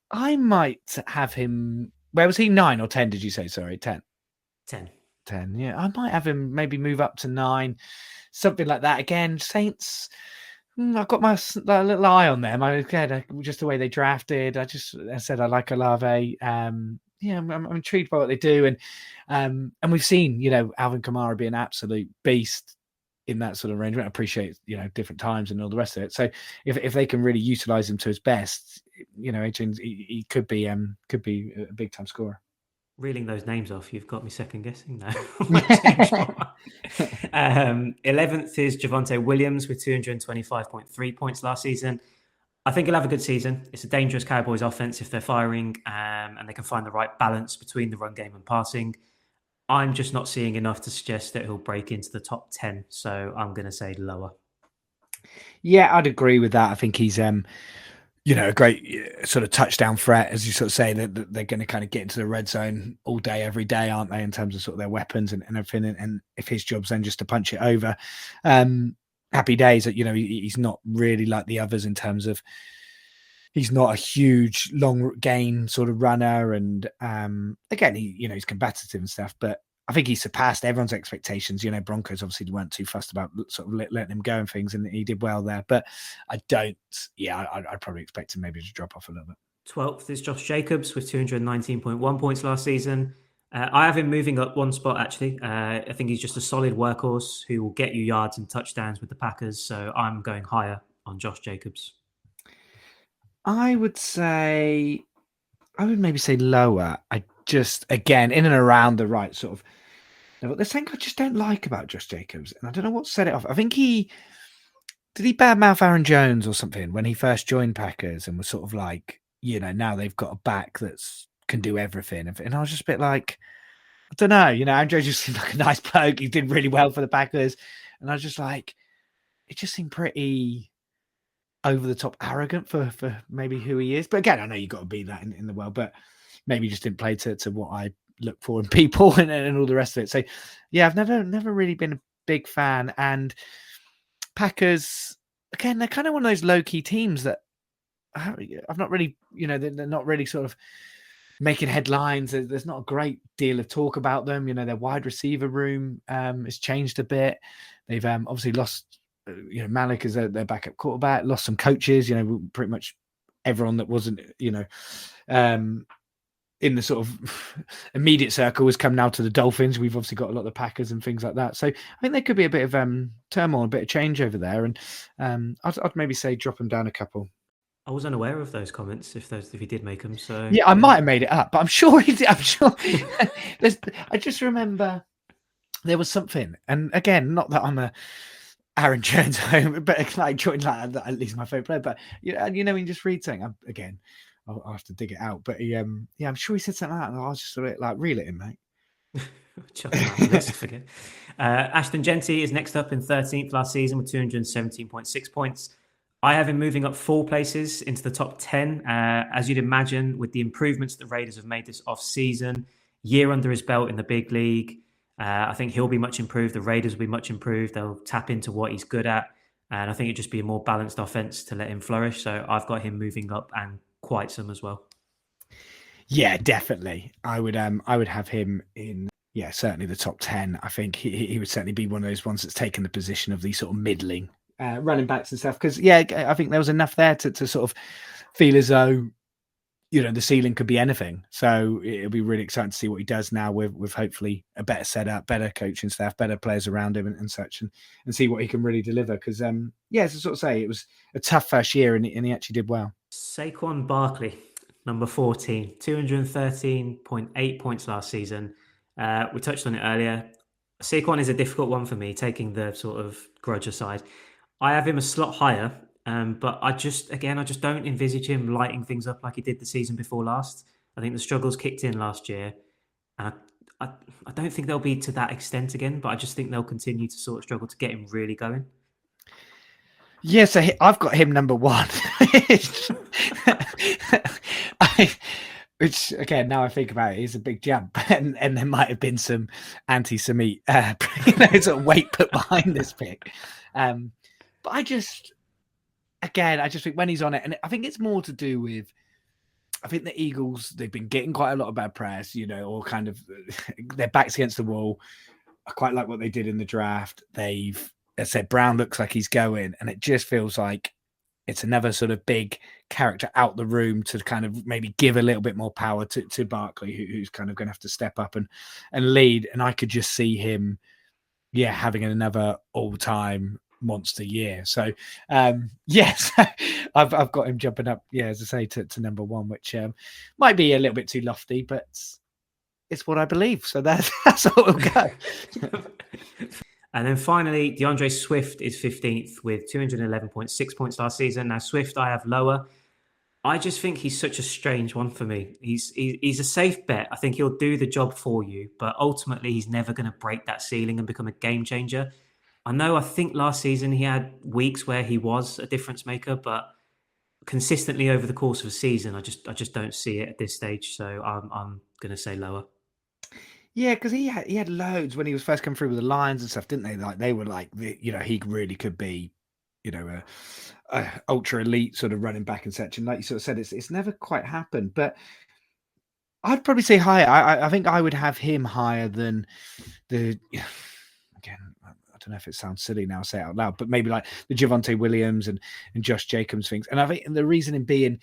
I might have him. Where was he? 9 or 10? Did you say? Sorry, 10. 10. Yeah, I might have him maybe move up to 9, something like that. Again, Saints. I've got my little eye on them. Just the way they drafted. I said I like Olave. Yeah, I'm intrigued by what they do, and we've seen Alvin Kamara be an absolute beast in that sort of range. I appreciate different times and all the rest of it. So if they can really utilize him to his best, he could be a big time scorer. Reeling those names off, you've got me second guessing now. 11th is Javonte Williams with 225.3 points last season. I think he'll have a good season. It's a dangerous Cowboys offense if they're firing, and they can find the right balance between the run game and passing. I'm just not seeing enough to suggest that he'll break into the top 10. So I'm going to say lower. Yeah, I'd agree with that. I think he's a great sort of touchdown threat, as you sort of say, that they're going to kind of get into the red zone all day, every day, aren't they, in terms of sort of their weapons and everything. And if his job's then just to punch it over, happy days. That he's not really like the others in terms of he's not a huge long gain sort of runner. And again, he's combative and stuff, but I think he surpassed everyone's expectations. Broncos obviously weren't too fussed about sort of letting him go and things, and he did well there. But I'd probably expect him maybe to drop off a little bit. 12th is Josh Jacobs with 219.1 points last season. I have him moving up one spot, actually. I think he's just a solid workhorse who will get you yards and touchdowns with the Packers. So I'm going higher on Josh Jacobs. I would maybe say lower. I just, again, in and around the right sort of level. There's something I just don't like about Josh Jacobs, and I don't know what set it off. I think did he badmouth Aaron Jones or something when he first joined Packers and was sort of like, now they've got a back that's can do everything. And I was just a bit like, I don't know, Aaron Jones just seemed like a nice bloke. He did really well for the Packers. And I was just like, it just seemed pretty over the top arrogant for maybe who he is. But again, I know you've got to be that in the world, but maybe just didn't play to what I look for in people and all the rest of it. So yeah, I've never really been a big fan. And Packers, again, they're kind of one of those low-key teams that I've not really, they're not really sort of making headlines. There's not a great deal of talk about them. Their wide receiver room has changed a bit. They've obviously lost Malik as their backup quarterback, lost some coaches, pretty much everyone that wasn't, in the sort of immediate circle has come now to the Dolphins. We've obviously got a lot of the Packers and things like that. So I think there could be a bit of turmoil, a bit of change over there. And I'd maybe say drop them down a couple. I was unaware of those comments if he did make them. So yeah, I might have made it up, but I'm sure he did. I'm sure. I just remember there was something, and again, not that I'm a Aaron Jones home, but like Jordan, like at least my favorite player. But when you just read something again, I'll have to dig it out. But I'm sure he said something like that, and I was just a bit like, reel it in, mate. Forget. Ashton Genty is next up in 13th last season with 217.6 points. I have him moving up 4 places into the top 10. As you'd imagine, with the improvements the Raiders have made this off-season, year under his belt in the big league, I think he'll be much improved. The Raiders will be much improved. They'll tap into what he's good at. And I think it'd just be a more balanced offense to let him flourish. So I've got him moving up and quite some as well. Yeah, definitely. I would have him in, certainly the top 10. I think he would certainly be one of those ones that's taken the position of the sort of middling running backs and stuff. Because, I think there was enough there to sort of feel as though, the ceiling could be anything. So it'll be really exciting to see what he does now with hopefully a better setup, better coaching staff, better players around him and such, and see what he can really deliver. Because, to sort of say, it was a tough first year and he actually did well. Saquon Barkley, number 14, 213.8 points last season. We touched on it earlier. Saquon is a difficult one for me, taking the sort of grudge aside. I have him a slot higher, but I just don't envisage him lighting things up like he did the season before last. I think the struggles kicked in last year, and I don't think they'll be to that extent again, but I just think they'll continue to sort of struggle to get him really going. Yeah, so I've got him number 1. Which, again, now I think about it, is a big jump. And there might have been some anti-Semite sort of weight put behind this pick. But I just think when he's on it, and I think it's more to do with, I think the Eagles, they've been getting quite a lot of bad press, or kind of their backs against the wall. I quite like what they did in the draft. As I said, Brown looks like he's going, and it just feels like it's another sort of big character out the room to kind of maybe give a little bit more power to Barkley, who's kind of going to have to step up and lead. And I could just see him, having another all-time monster year. So, yes, I've got him jumping up, as I say, to number 1, which might be a little bit too lofty, but it's what I believe. So that's how it'll go. And then finally, DeAndre Swift is 15th with 211.6 points last season. Now, Swift, I have lower. I just think he's such a strange one for me. He's a safe bet. I think he'll do the job for you, but ultimately he's never going to break that ceiling and become a game changer. I think last season he had weeks where he was a difference maker, but consistently over the course of a season, I just don't see it at this stage. So I'm going to say lower. Yeah, because he had loads when he was first coming through with the Lions and stuff, didn't they? Like they were like, he really could be, a ultra elite sort of running back and such. And like you sort of said, it's never quite happened. But I'd probably say higher. I think I would have him higher than the. Again, I don't know if it sounds silly now, say it out loud, but maybe like the Javonte Williams and Josh Jacobs things. And I think the reason in being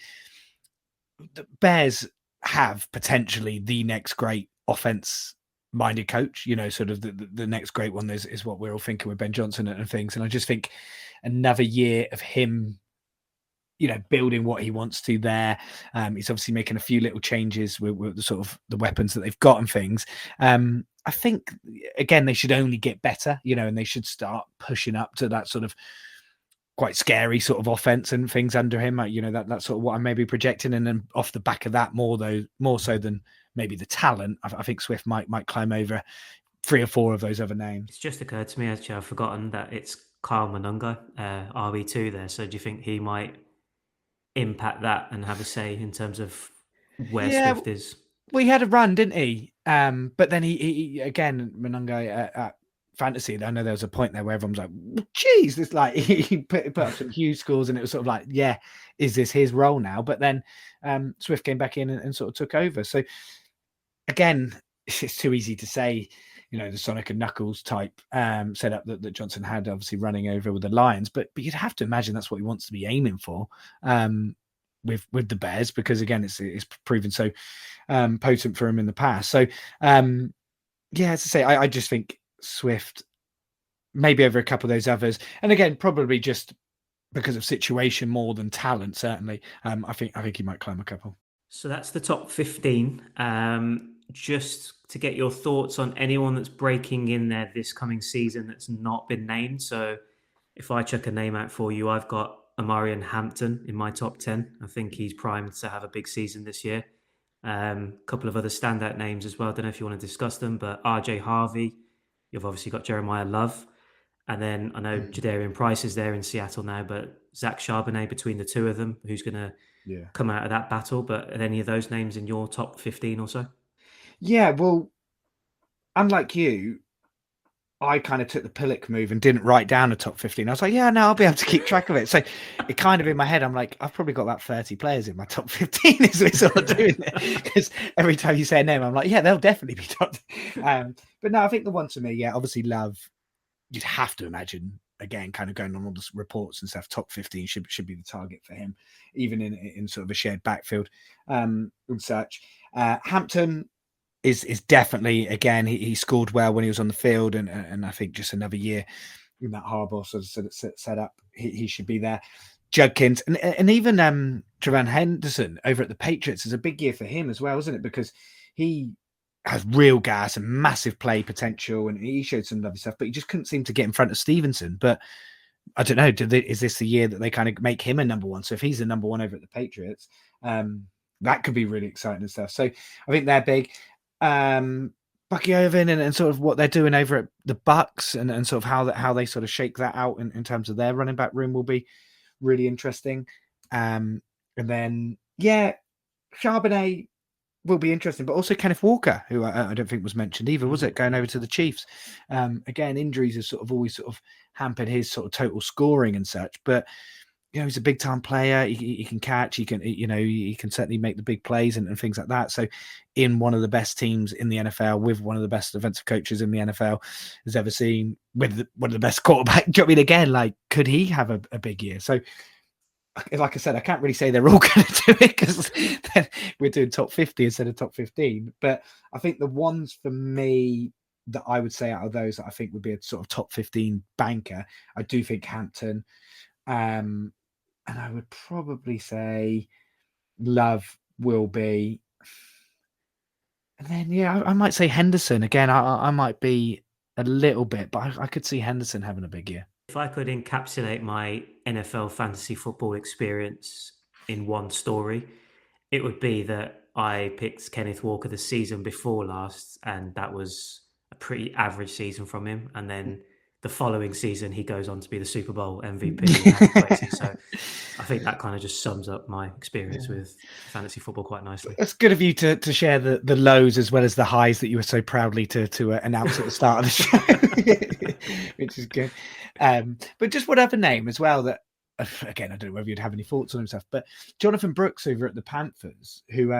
the Bears have potentially the next great offense-minded coach, sort of the next great one is what we're all thinking with Ben Johnson and things. And I just think another year of him, building what he wants to there. He's obviously making a few little changes with the sort of the weapons that they've got and things. I think, again, they should only get better, and they should start pushing up to that sort of quite scary sort of offense and things under him. That's sort of what I'm maybe projecting. And then off the back of that, more so than maybe the talent, I think Swift might climb over 3 or 4 of those other names. It's just occurred to me, actually, I've forgotten that it's Kyle Monunga, RB2 there. So do you think he might impact that and have a say in terms of where Swift is? Well, he had a run, didn't he? But then he again, Monunga at fantasy. I know there was a point there where everyone's like, "Geez, this like he put up some huge scores," and it was sort of like, "Yeah, is this his role now?" But then Swift came back in and sort of took over. So again, it's too easy to say. The Sonic and Knuckles type setup that Johnson had, obviously running over with the Lions, but you'd have to imagine that's what he wants to be aiming for. With the Bears, because again it's proven so potent for him in the past. So as I say, I just think Swift maybe over a couple of those others, and again probably just because of situation more than talent. Certainly, I think he might climb a couple. So that's the top 15. Just to get your thoughts on anyone that's breaking in there this coming season that's not been named. So if I check a name out for you, I've got Amarian Hampton in my top 10. I think he's primed to have a big season this year. A couple of other standout names as well. I don't know if you want to discuss them, but RJ Harvey, you've obviously got Jeremiah Love. And then I know Jadarian Price is there in Seattle now, but Zach Charbonnet between the two of them, who's going to come out of that battle. But are any of those names in your top 15 or so? Yeah, well, unlike you, I kind of took the Pillock move and didn't write down a top 15. I was like, yeah, no, I'll be able to keep track of it. So it kind of in my head, I'm like, I've probably got about 30 players in my top 15 is what I'm doing it. Because every time you say a name, I'm like, yeah, they'll definitely be top. But no, I think the one to me, obviously Love, you'd have to imagine, again, kind of going on all the reports and stuff, top 15 should be the target for him, even in sort of a shared backfield and such. Hampton is definitely, again, he scored well when he was on the field, and I think just another year in that Harbaugh sort of set up, he should be there. Judkins and even Trevon Henderson over at the Patriots is a big year for him as well, isn't it? Because he has real gas and massive play potential, and he showed some lovely stuff, but he just couldn't seem to get in front of Stevenson. But I don't know, is this the year that they kind of make him a number one? So if he's the number one over at the Patriots, that could be really exciting and stuff. So I think they're big. Bucky Irvin and sort of what they're doing over at the Bucks and sort of how they sort of shake that out in terms of their running back room will be really interesting. And then Charbonnet will be interesting, but also Kenneth Walker, who I don't think was mentioned either, was it? Going over to the Chiefs. Again, injuries have sort of always sort of hampered his sort of total scoring and such, but he's a big time player. He can catch. He can, he can certainly make the big plays and things like that. So, in one of the best teams in the NFL, with one of the best defensive coaches in the NFL has ever seen, with one of the best quarterbacks. Do you know what I mean? Again, like, could he have a big year? So, like I said, I can't really say they're all going to do it because we're doing top 50 instead of top 15. But I think the ones for me that I would say out of those that I think would be a sort of top 15 banker, I do think Hampton. And I would probably say Love will be. And then, I might say Henderson. Again, I might be a little bit, but I could see Henderson having a big year. If I could encapsulate my NFL fantasy football experience in one story, it would be that I picked Kenneth Walker the season before last, and that was a pretty average season from him. And then the following season, he goes on to be the Super Bowl MVP. So I think that kind of just sums up my experience with fantasy football quite nicely. It's good of you to share the lows as well as the highs that you were so proudly to announce at the start of the show, which is good. But just whatever name as well that, again, I don't know whether you'd have any thoughts on himself, but Jonathan Brooks over at the Panthers, who,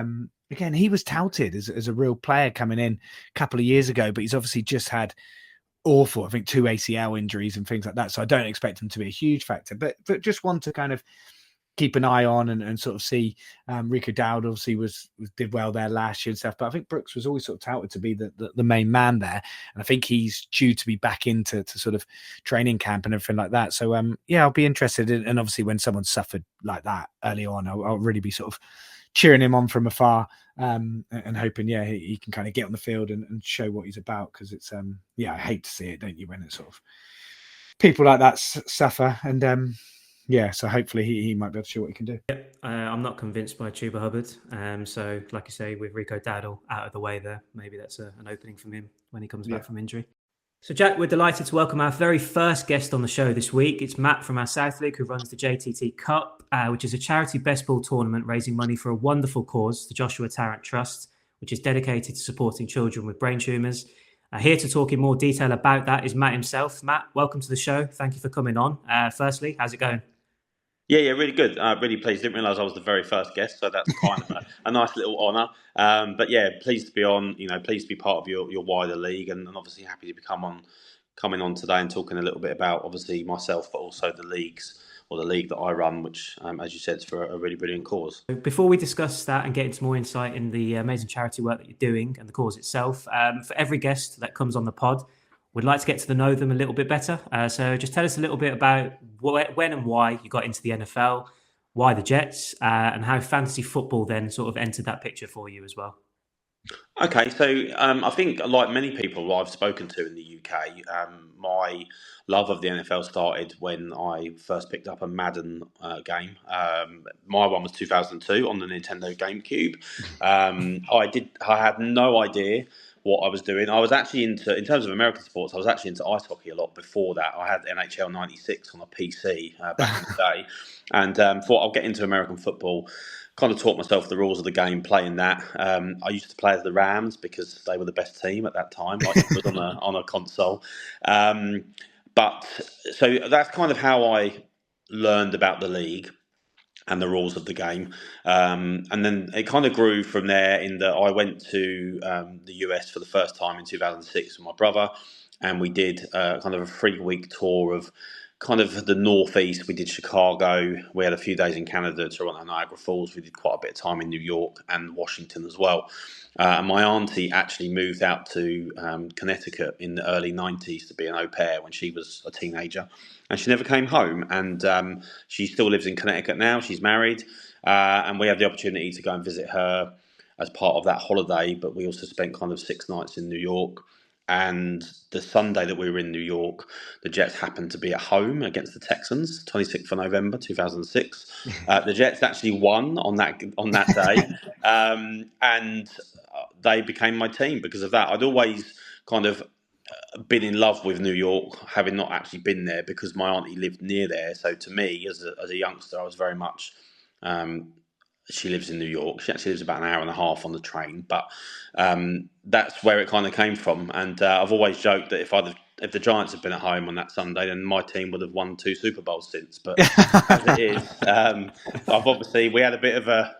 again, he was touted as a real player coming in a couple of years ago, but he's obviously just had awful, I think, 2 ACL injuries and things like that. So I don't expect him to be a huge factor, but just want to kind of keep an eye on and sort of see. Rico Dowd obviously did well there last year and stuff, but I think Brooks was always sort of touted to be the main man there, and I think he's due to be back into sort of training camp and everything like that. So yeah, I'll be interested in, and obviously when someone suffered like that early on, I'll really be sort of cheering him on from afar, and hoping he can kind of get on the field and show what he's about, because it's I hate to see it, don't you, when it's sort of people like that suffer. And so hopefully he might be able to show what he can do. I'm not convinced by Chuba Hubbard. So, like you say, with Rico Dowdle out of the way there, maybe that's an opening from him when he comes back from injury. So, Jack, we're delighted to welcome our very first guest on the show this week. It's Matt from our South League, who runs the JTT Cup, which is a charity best ball tournament raising money for a wonderful cause, the Joshua Tarrant Trust, which is dedicated to supporting children with brain tumours. Here to talk in more detail about that is Matt himself. Matt, welcome to the show. Thank you for coming on. Firstly, how's it going? Yeah, really good. Really pleased. Didn't realise I was the very first guest, so that's kind of a nice little honour. But yeah, pleased to be on. Pleased to be part of your wider league, and obviously happy to be coming on today and talking a little bit about obviously myself, but also the leagues or the league that I run, which, as you said, is for a really brilliant cause. Before we discuss that and get into more insight in the amazing charity work that you're doing and the cause itself, for every guest that comes on the pod, we'd like to get to know them a little bit better. So just tell us a little bit about when and why you got into the NFL, why the Jets, and how fantasy football then sort of entered that picture for you as well. Okay, so I think like many people I've spoken to in the UK, my love of the NFL started when I first picked up a Madden game. My one was 2002 on the Nintendo GameCube. I had no idea what I was doing. I was actually in terms of American sports, I was actually into ice hockey a lot before that. I had NHL 96 on a PC back in the day, and thought I'll get into American football. Kind of taught myself the rules of the game playing that. I used to play as the Rams because they were the best team at that time. Like it was on a console. But so that's kind of how I learned about the league and the rules of the game. And then it kind of grew from there in that I went to the US for the first time in 2006 with my brother, and we did kind of a 3-week tour of kind of the northeast. We did Chicago. We had a few days in Canada, Toronto, Niagara Falls. We did quite a bit of time in New York and Washington as well. And my auntie actually moved out to Connecticut in the early 90s to be an au pair when she was a teenager. And she never came home. And she still lives in Connecticut now. She's married. And we had the opportunity to go and visit her as part of that holiday. But we also spent kind of 6 nights in New York. And the Sunday that we were in New York, the Jets happened to be at home against the Texans, 26th of November 2006. The Jets actually won on that day, and they became my team because of that. I'd always kind of been in love with New York, having not actually been there because my auntie lived near there. So to me, as a youngster, I was very much. She lives in New York. She actually lives about an hour and a half on the train, but that's where it kind of came from. And I've always joked that if the Giants had been at home on that Sunday, then my team would have won 2 Super Bowls since. But as it is, we had a bit of a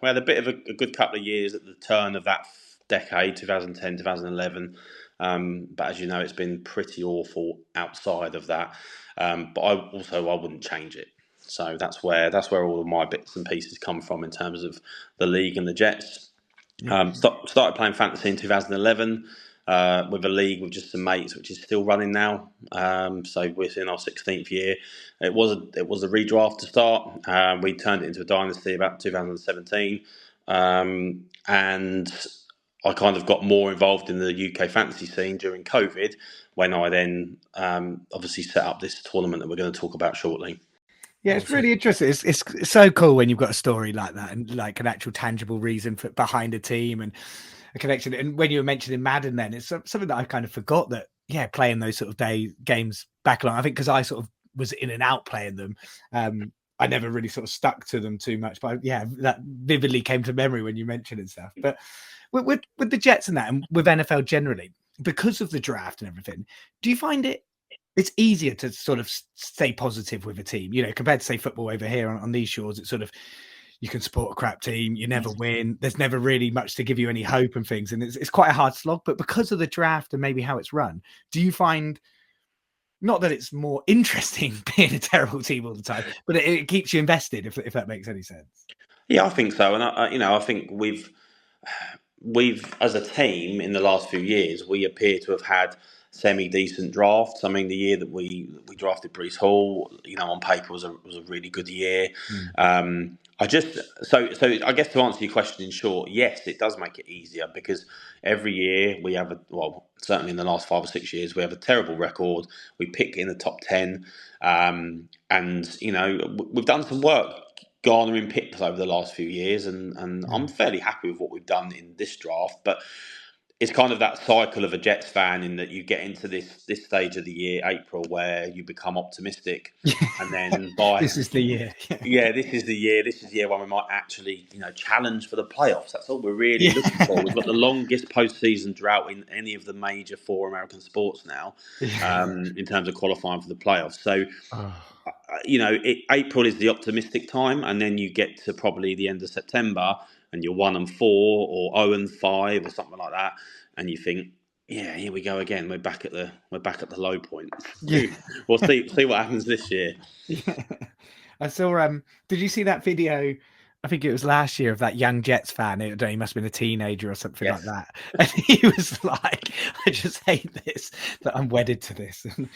good couple of years at the turn of that decade, 2010, 2011. But as you know, it's been pretty awful outside of that. But I wouldn't change it. So that's where all of my bits and pieces come from in terms of the league and the Jets. Started playing fantasy in 2011 with a league with just some mates, which is still running now. So we're in our 16th year. It was a redraft to start. We turned it into a dynasty about 2017, and I kind of got more involved in the UK fantasy scene during COVID, when I then obviously set up this tournament that we're going to talk about shortly. Yeah, it's really interesting. It's so cool when you've got a story like that and like an actual tangible reason behind a team and a connection. And when you were mentioning Madden, then it's something that I kind of forgot that, yeah, playing those sort of games back along. I think because I sort of was in and out playing them. I never really sort of stuck to them too much, but yeah, that vividly came to memory when you mentioned it and stuff. But with the Jets and that, and with NFL generally, because of the draft and everything, do you find it's easier to sort of stay positive with a team, you know, compared to say football over here on these shores? It's sort of, you can support a crap team, you never win, there's never really much to give you any hope and things, and it's quite a hard slog. But because of the draft and maybe how it's run, do you find, not that it's more interesting being a terrible team all the time, but it keeps you invested, if that makes any sense? Yeah, I think so, and I think we've as a team in the last few years, we appear to have had semi-decent drafts. I mean, the year that we drafted Breece Hall, on paper was a really good year. I guess to answer your question in short, yes, it does make it easier, because every year we have certainly in the last 5 or 6 years, we have a terrible record. We pick in the top 10, and we've done some work garnering picks over the last few years, and I'm fairly happy with what we've done in this draft. But it's kind of that cycle of a Jets fan, in that you get into this stage of the year, April, where you become optimistic, and then This is the year. this is the year. This is the year when we might actually, challenge for the playoffs. That's all we're really looking for. We've got the longest postseason drought in any of the major 4 American sports now, in terms of qualifying for the playoffs. So, April is the optimistic time, and then you get to probably the end of September, and you're 1-4 or 0-5 or something like that, and you think, yeah, here we go again. We're back at the low point. We'll see what happens this year. Yeah. I saw. Did you see that video? I think it was last year, of that young Jets fan. He must have been a teenager or something like that. And he was like, "I just hate this, that I'm wedded to this." And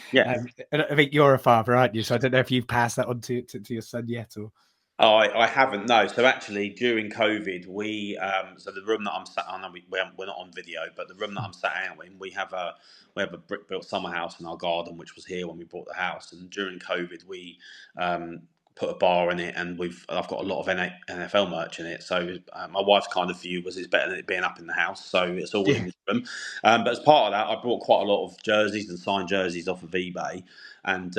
I think you're a father, aren't you? So I don't know if you've passed that on to your son yet, or. Oh, I haven't, no. So actually, during COVID, we so the room that I'm sat on, we're not on video, but the room that I'm sat out in, we have a brick built summer house in our garden, which was here when we bought the house. And during COVID, we put a bar in it, and I've got a lot of NFL merch in it. So my wife's kind of view was, it's better than it being up in the house, so it's all in this room. But as part of that, I brought quite a lot of jerseys and signed jerseys off of eBay. And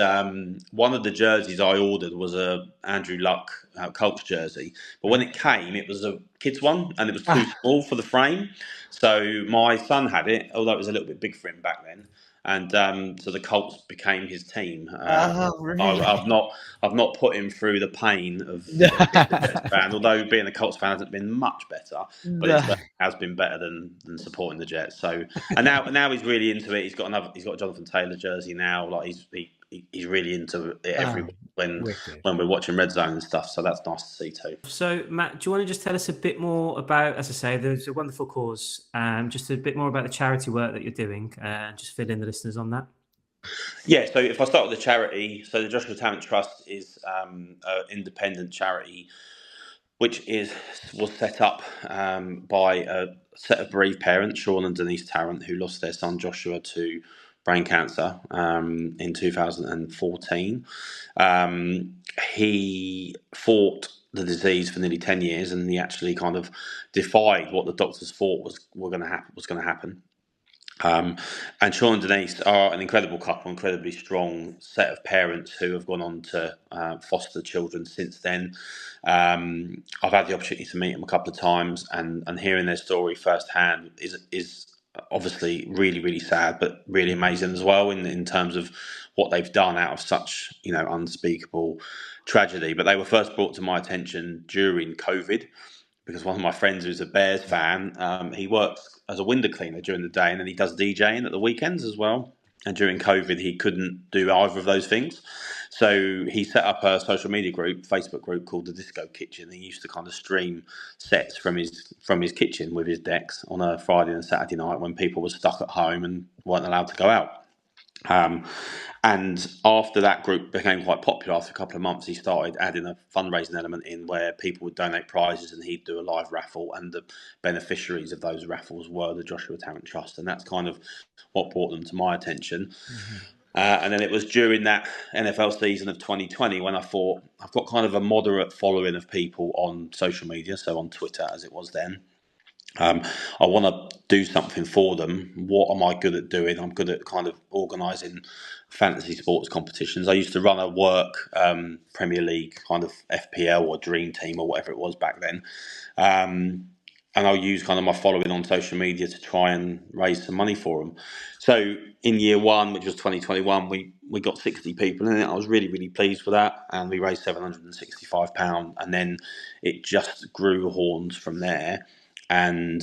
one of the jerseys I ordered was a Andrew Luck Colts jersey, but when it came, it was a kid's one, and it was too small for the frame. So my son had it, although it was a little bit big for him back then. And so the Colts became his team. Really? I've not put him through the pain of being a Jets fan, although being a Colts fan hasn't been much better, but it has been better than supporting the Jets. So, and now he's really into it. He's got a Jonathan Taylor jersey now. Like he's really into it every week when we're watching Red Zone and stuff. So that's nice to see too. So Matt, do you want to just tell us a bit more about, as I say, there's a wonderful cause, just a bit more about the charity work that you're doing, and just fill in the listeners on that? Yeah, so if I start with the charity, so the Joshua Talent Trust is an independent charity, which was set up by a set of bereaved parents, Sean and Denise Tarrant, who lost their son Joshua to brain cancer in 2014. He fought the disease for nearly 10 years, and he actually kind of defied what the doctors thought was going to happen. And Sean and Denise are an incredible couple, incredibly strong set of parents who have gone on to foster children since then. I've had the opportunity to meet them a couple of times, and hearing their story firsthand is obviously really, really sad, but really amazing as well in terms of what they've done out of such unspeakable tragedy. But they were first brought to my attention during COVID, because one of my friends who's a Bears fan, he works as a window cleaner during the day, and then he does DJing at the weekends as well. And during COVID, he couldn't do either of those things. So he set up a social media group, Facebook group called the Disco Kitchen. He used to kind of stream sets from his kitchen with his decks on a Friday and Saturday night when people were stuck at home and weren't allowed to go out. And after that group became quite popular, after a couple of months, he started adding a fundraising element in where people would donate prizes and he'd do a live raffle. And the beneficiaries of those raffles were the Joshua Tarrant Trust. And that's kind of what brought them to my attention. Mm-hmm. And then it was during that NFL season of 2020 when I thought, I've got kind of a moderate following of people on social media, so on Twitter as it was then. I want to do something for them. What am I good at doing? I'm good at kind of organising fantasy sports competitions. I used to run a work Premier League kind of FPL or Dream Team or whatever it was back then. And I'll use kind of my following on social media to try and raise some money for them. So in year one, which was 2021, we got 60 people in it. I was really, really pleased with that. And we raised £765. And then it just grew horns from there. And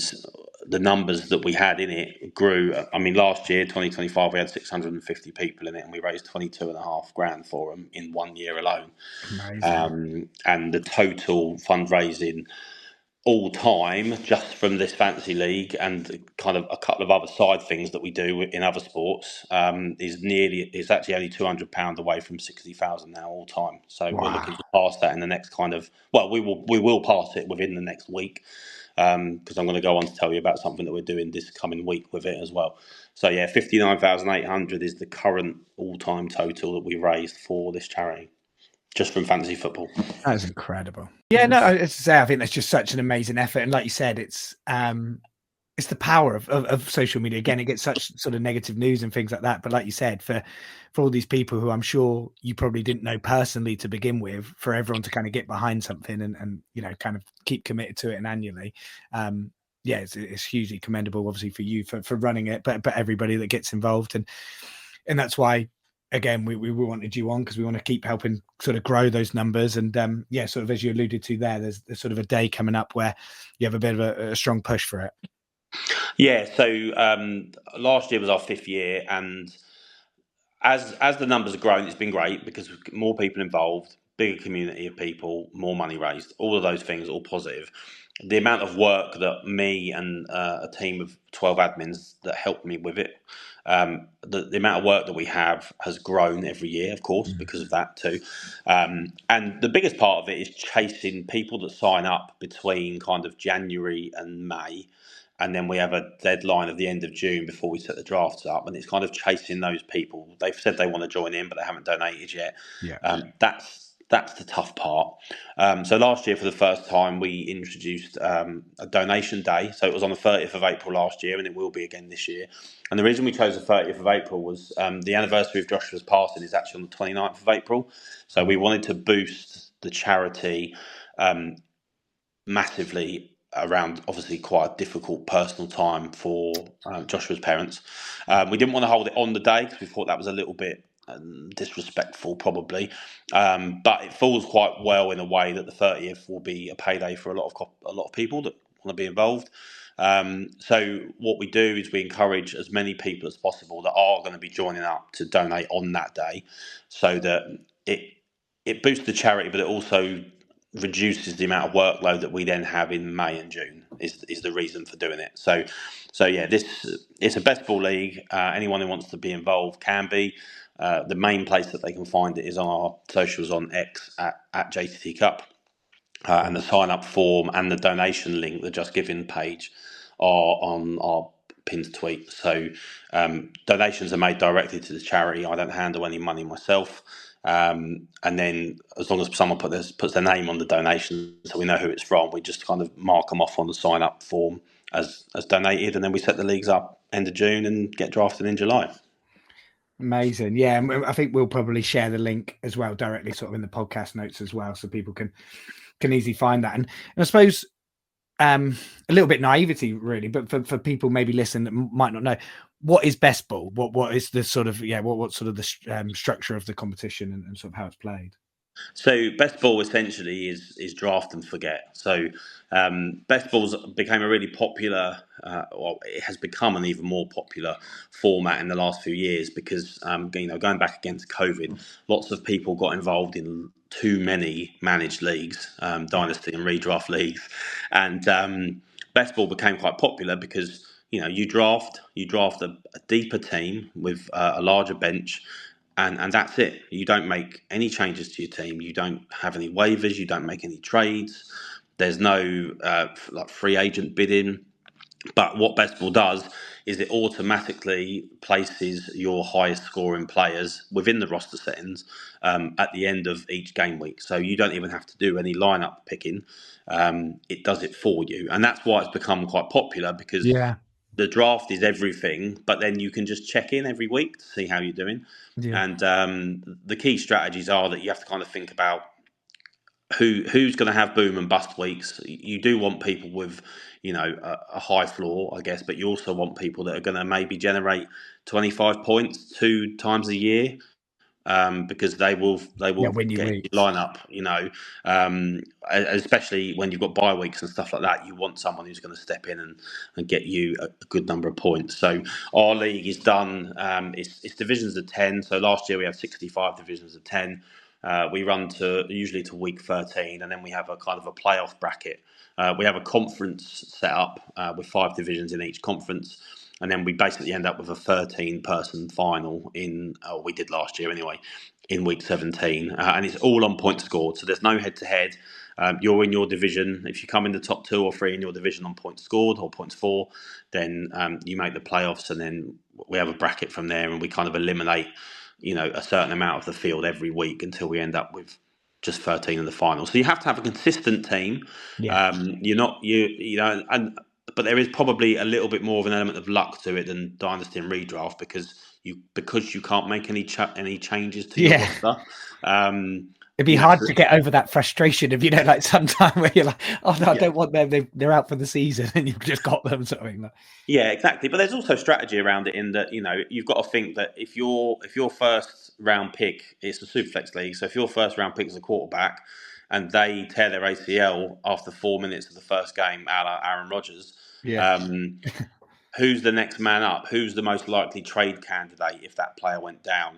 the numbers that we had in it grew. I mean, last year, 2025, we had 650 people in it, and we raised 22.5 grand for them in 1 year alone. Amazing. And the total fundraising all time, just from this fantasy league and kind of a couple of other side things that we do in other sports, is actually only £200 away from 60,000 now all time. So we're looking to pass that in the next kind of, well, we will pass it within the next week. Because I'm going to go on to tell you about something that we're doing this coming week with it as well. So yeah, 59,800 is the current all-time total that we raised for this charity, just from fantasy football. That's incredible. Yeah, no, as I say, I think that's just such an amazing effort. And like you said, it's the power of social media. Again, it gets such sort of negative news and things like that. But like you said, for all these people who I'm sure you probably didn't know personally to begin with, for everyone to kind of get behind something and kind of keep committed to it and annually, yeah, it's hugely commendable, obviously, for you for running it, but everybody that gets involved. And that's why, again, we wanted you on, because we want to keep helping sort of grow those numbers. And yeah, sort of as you alluded to there, there's sort of a day coming up where you have a bit of a strong push for it. Yeah, so last year was our 5th year, and as the numbers have grown, it's been great because more people involved, bigger community of people, more money raised. All of those things, all positive. The amount of work that me and a team of 12 admins that helped me with it, the amount of work that we have has grown every year, of course, because of that too. And the biggest part of it is chasing people that sign up between kind of January and May. And then we have a deadline of the end of June before we set the drafts up. And it's kind of chasing those people. They've said they want to join in, but they haven't donated yet. Yeah. That's the tough part. So last year, for the first time, we introduced a donation day. So it was on the 30th of April last year, and it will be again this year. And the reason we chose the 30th of April was the anniversary of Joshua's passing is actually on the 29th of April. So we wanted to boost the charity massively around obviously quite a difficult personal time for Joshua's parents. We didn't want to hold it on the day because we thought that was a little bit disrespectful probably, but it falls quite well in a way that the 30th will be a payday for a lot of people that want to be involved. So what we do is we encourage as many people as possible that are going to be joining up to donate on that day, so that it boosts the charity, but it also reduces the amount of workload that we then have in May and June is the reason for doing it. So yeah, it's a best ball league. Anyone who wants to be involved can be. The main place that they can find it is on our socials on X at JTT Cup, and the sign up form and the donation link, the Just Giving page, are on our pinned tweet. So donations are made directly to the charity. I don't handle any money myself. And then as long as someone puts their name on the donation so we know who it's from, we just kind of mark them off on the sign up form as donated, and then we set the leagues up end of June and get drafted in July. Amazing. Yeah, and I think we'll probably share the link as well directly sort of in the podcast notes as well, so people can easily find that. And I suppose a little bit naivety really, but for people maybe listening that might not know, what is best ball? What is the sort of what sort of the structure of the competition and sort of how it's played? So best ball essentially is draft and forget. So best balls became a really popular, well, it has become an even more popular format in the last few years because going back against COVID, lots of people got involved in too many managed leagues, dynasty and redraft leagues, and best ball became quite popular because you draft a deeper team with a larger bench, and that's it. You don't make any changes to your team. You don't have any waivers. You don't make any trades. There's no like free agent bidding. But what best ball does is it automatically places your highest scoring players within the roster settings at the end of each game week. So you don't even have to do any lineup picking. It does it for you. And that's why it's become quite popular, because Yeah. the draft is everything, but then you can just check in every week to see how you're doing. Yeah. And the key strategies are that you have to kind of think about who's going to have boom and bust weeks. You do want people with, a high floor, I guess, but you also want people that are going to maybe generate 25 points 2 times a year, because they will win you get in weeks. your lineup. Especially when you've got bye weeks and stuff like that, you want someone who's going to step in and get you a good number of points. So our league is done. It's divisions of 10. So last year we had 65 divisions of 10. We run usually to week 13, and then we have a kind of a playoff bracket. We have a conference set up with 5 divisions in each conference, and then we basically end up with a 13-person final we did last year anyway, in week 17, and it's all on points scored. So there's no head-to-head. You're in your division. If you come in the top 2 or 3 in your division on points scored or points for, then you make the playoffs, and then we have a bracket from there, and we kind of eliminate a certain amount of the field every week until we end up with just 13 in the final. So you have to have a consistent team. Yeah. But there is probably a little bit more of an element of luck to it than dynasty and redraft, because you can't make any changes to your roster. It'd be hard to get over that frustration of, like sometime where you're like, oh no, I don't want them. They're out for the season, and you've just got them sort of thing. Yeah, exactly. But there's also strategy around it, in that you've got to think that if your first round pick, it's a Superflex league, so if your first round pick is a quarterback and they tear their ACL after 4 minutes of the first game, a la Aaron Rodgers, who's the next man up? Who's the most likely trade candidate if that player went down?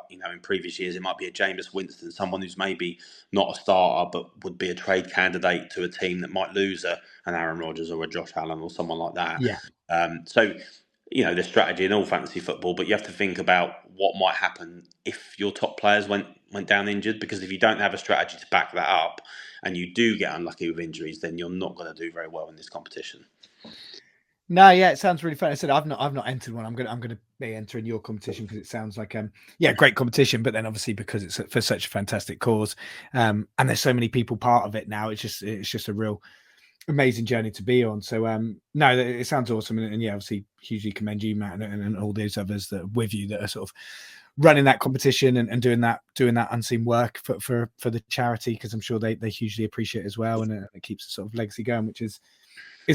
In previous years, it might be a Jameis Winston, someone who's maybe not a starter, but would be a trade candidate to a team that might lose an Aaron Rodgers or a Josh Allen or someone like that. Yeah. So, there's strategy in all fantasy football, but you have to think about what might happen if your top players went down injured, because if you don't have a strategy to back that up and you do get unlucky with injuries, then you're not going to do very well in this competition. No, yeah, it sounds really fun. I said I've not entered one. I'm gonna be entering your competition because it sounds like great competition. But then obviously because it's for such a fantastic cause, and there's so many people part of it now, it's just a real amazing journey to be on. So no, it sounds awesome, and yeah, obviously hugely commend you, Matt, and all those others that are with you that are sort of running that competition and doing that unseen work for the charity, because I'm sure they hugely appreciate it as well, and it keeps the sort of legacy going, which is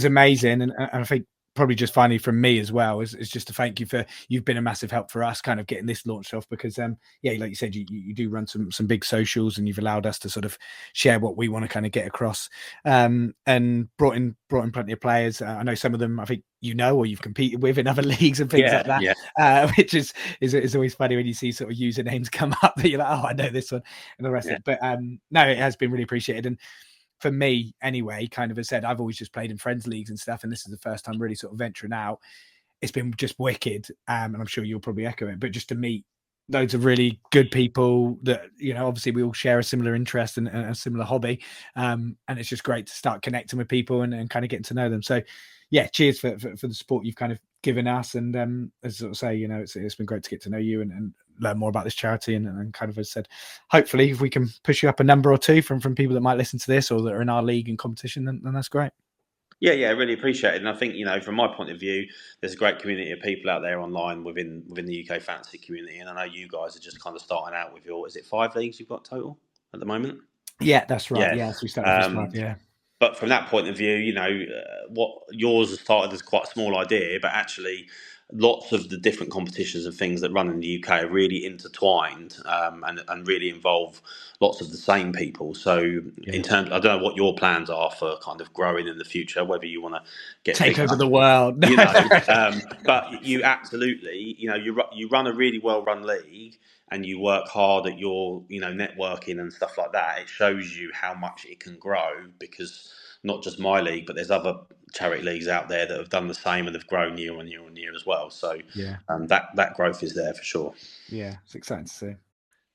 amazing. And I think probably just finally from me as well is just to thank you you've been a massive help for us kind of getting this launched off, because like you said, you do run some big socials, and you've allowed us to sort of share what we want to kind of get across, and brought in plenty of players. I know some of them I think or you've competed with in other leagues and things like that, which is always funny when you see sort of usernames come up that you're like, oh, I know this one and the rest of it. But no, it has been really appreciated. And for me anyway, kind of as said, I've always just played in friends leagues and stuff, and this is the first time really sort of venturing out. It's been just wicked, and I'm sure you'll probably echo it, but just to meet loads of really good people that obviously we all share a similar interest and a similar hobby, and it's just great to start connecting with people and kind of getting to know them. So yeah, cheers for the support you've kind of given us, and as I say, it's been great to get to know you and learn more about this charity, and kind of, as I said, hopefully if we can push you up a number or two from people that might listen to this or that are in our league and competition, then that's great. Yeah, I really appreciate it. And I think, from my point of view, there's a great community of people out there online within the UK fantasy community. And I know you guys are just kind of starting out with is it 5 leagues you've got total at the moment? Yeah, that's right. Yeah, so we started with 5, yeah. But from that point of view, what yours has started as quite a small idea, but actually lots of the different competitions and things that run in the UK are really intertwined, and really involve lots of the same people. So in terms, I don't know what your plans are for kind of growing in the future, whether you want to take over the world, but you absolutely, you run a really well run league, and you work hard at your, networking and stuff like that. It shows you how much it can grow, because not just my league, but there's other charity leagues out there that have done the same and have grown year on year on year as well. So that growth is there for sure. Yeah, it's exciting to see.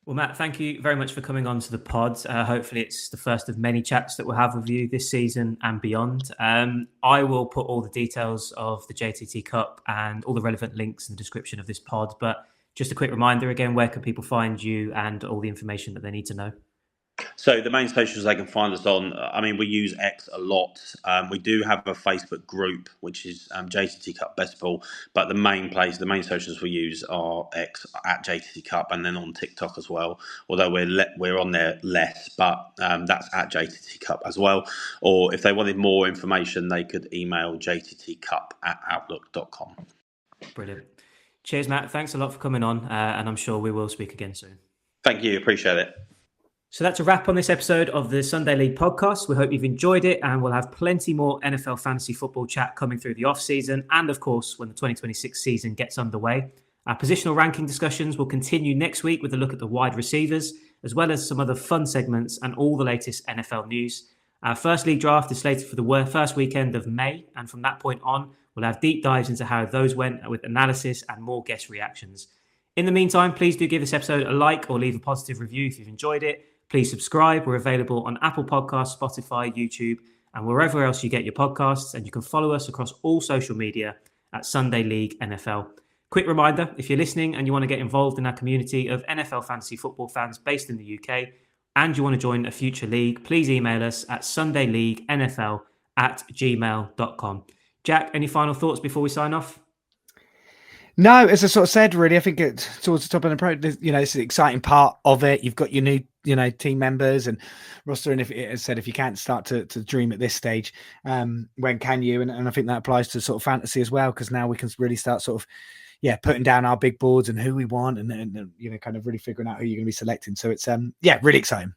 Well, Matt, thank you very much for coming on to the pod. Hopefully it's the first of many chats that we'll have with you this season and beyond. I will put all the details of the JTT Cup and all the relevant links in the description of this pod. But just a quick reminder again, where can people find you and all the information that they need to know? So the main socials they can find us on, I mean, we use X a lot. We do have a Facebook group, which is JTT Cup Best Ball, but the main socials we use are X at JTT Cup, and then on TikTok as well. Although we're on there less, but that's at JTT Cup as well. Or if they wanted more information, they could email jttcup@outlook.com. Brilliant. Cheers, Matt. Thanks a lot for coming on, and I'm sure we will speak again soon. Thank you. Appreciate it. So that's a wrap on this episode of the Sunday League podcast. We hope you've enjoyed it, and we'll have plenty more NFL fantasy football chat coming through the off-season and, of course, when the 2026 season gets underway. Our positional ranking discussions will continue next week with a look at the wide receivers, as well as some other fun segments and all the latest NFL news. Our first league draft is slated for the first weekend of May, and from that point on, we'll have deep dives into how those went with analysis and more guest reactions. In the meantime, please do give this episode a like or leave a positive review if you've enjoyed it. Please subscribe. We're available on Apple Podcasts, Spotify, YouTube, and wherever else you get your podcasts. And you can follow us across all social media at Sunday League NFL. Quick reminder, if you're listening and you want to get involved in our community of NFL fantasy football fans based in the UK, and you want to join a future league, please email us at sundayleaguenfl@gmail.com. Jack, any final thoughts before we sign off? No, as I sort of said, really, I think it's towards the top of the pro. This is the exciting part of it. You've got your new, team members and roster. And if you can't start to dream at this stage, when can you? And I think that applies to sort of fantasy as well, because now we can really start sort of, putting down our big boards and who we want, and kind of really figuring out who you're going to be selecting. So it's really exciting.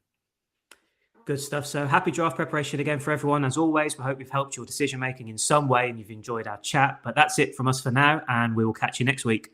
Good stuff. So happy draft preparation again for everyone. As always, we hope we've helped your decision making in some way and you've enjoyed our chat. But that's it from us for now, and we will catch you next week.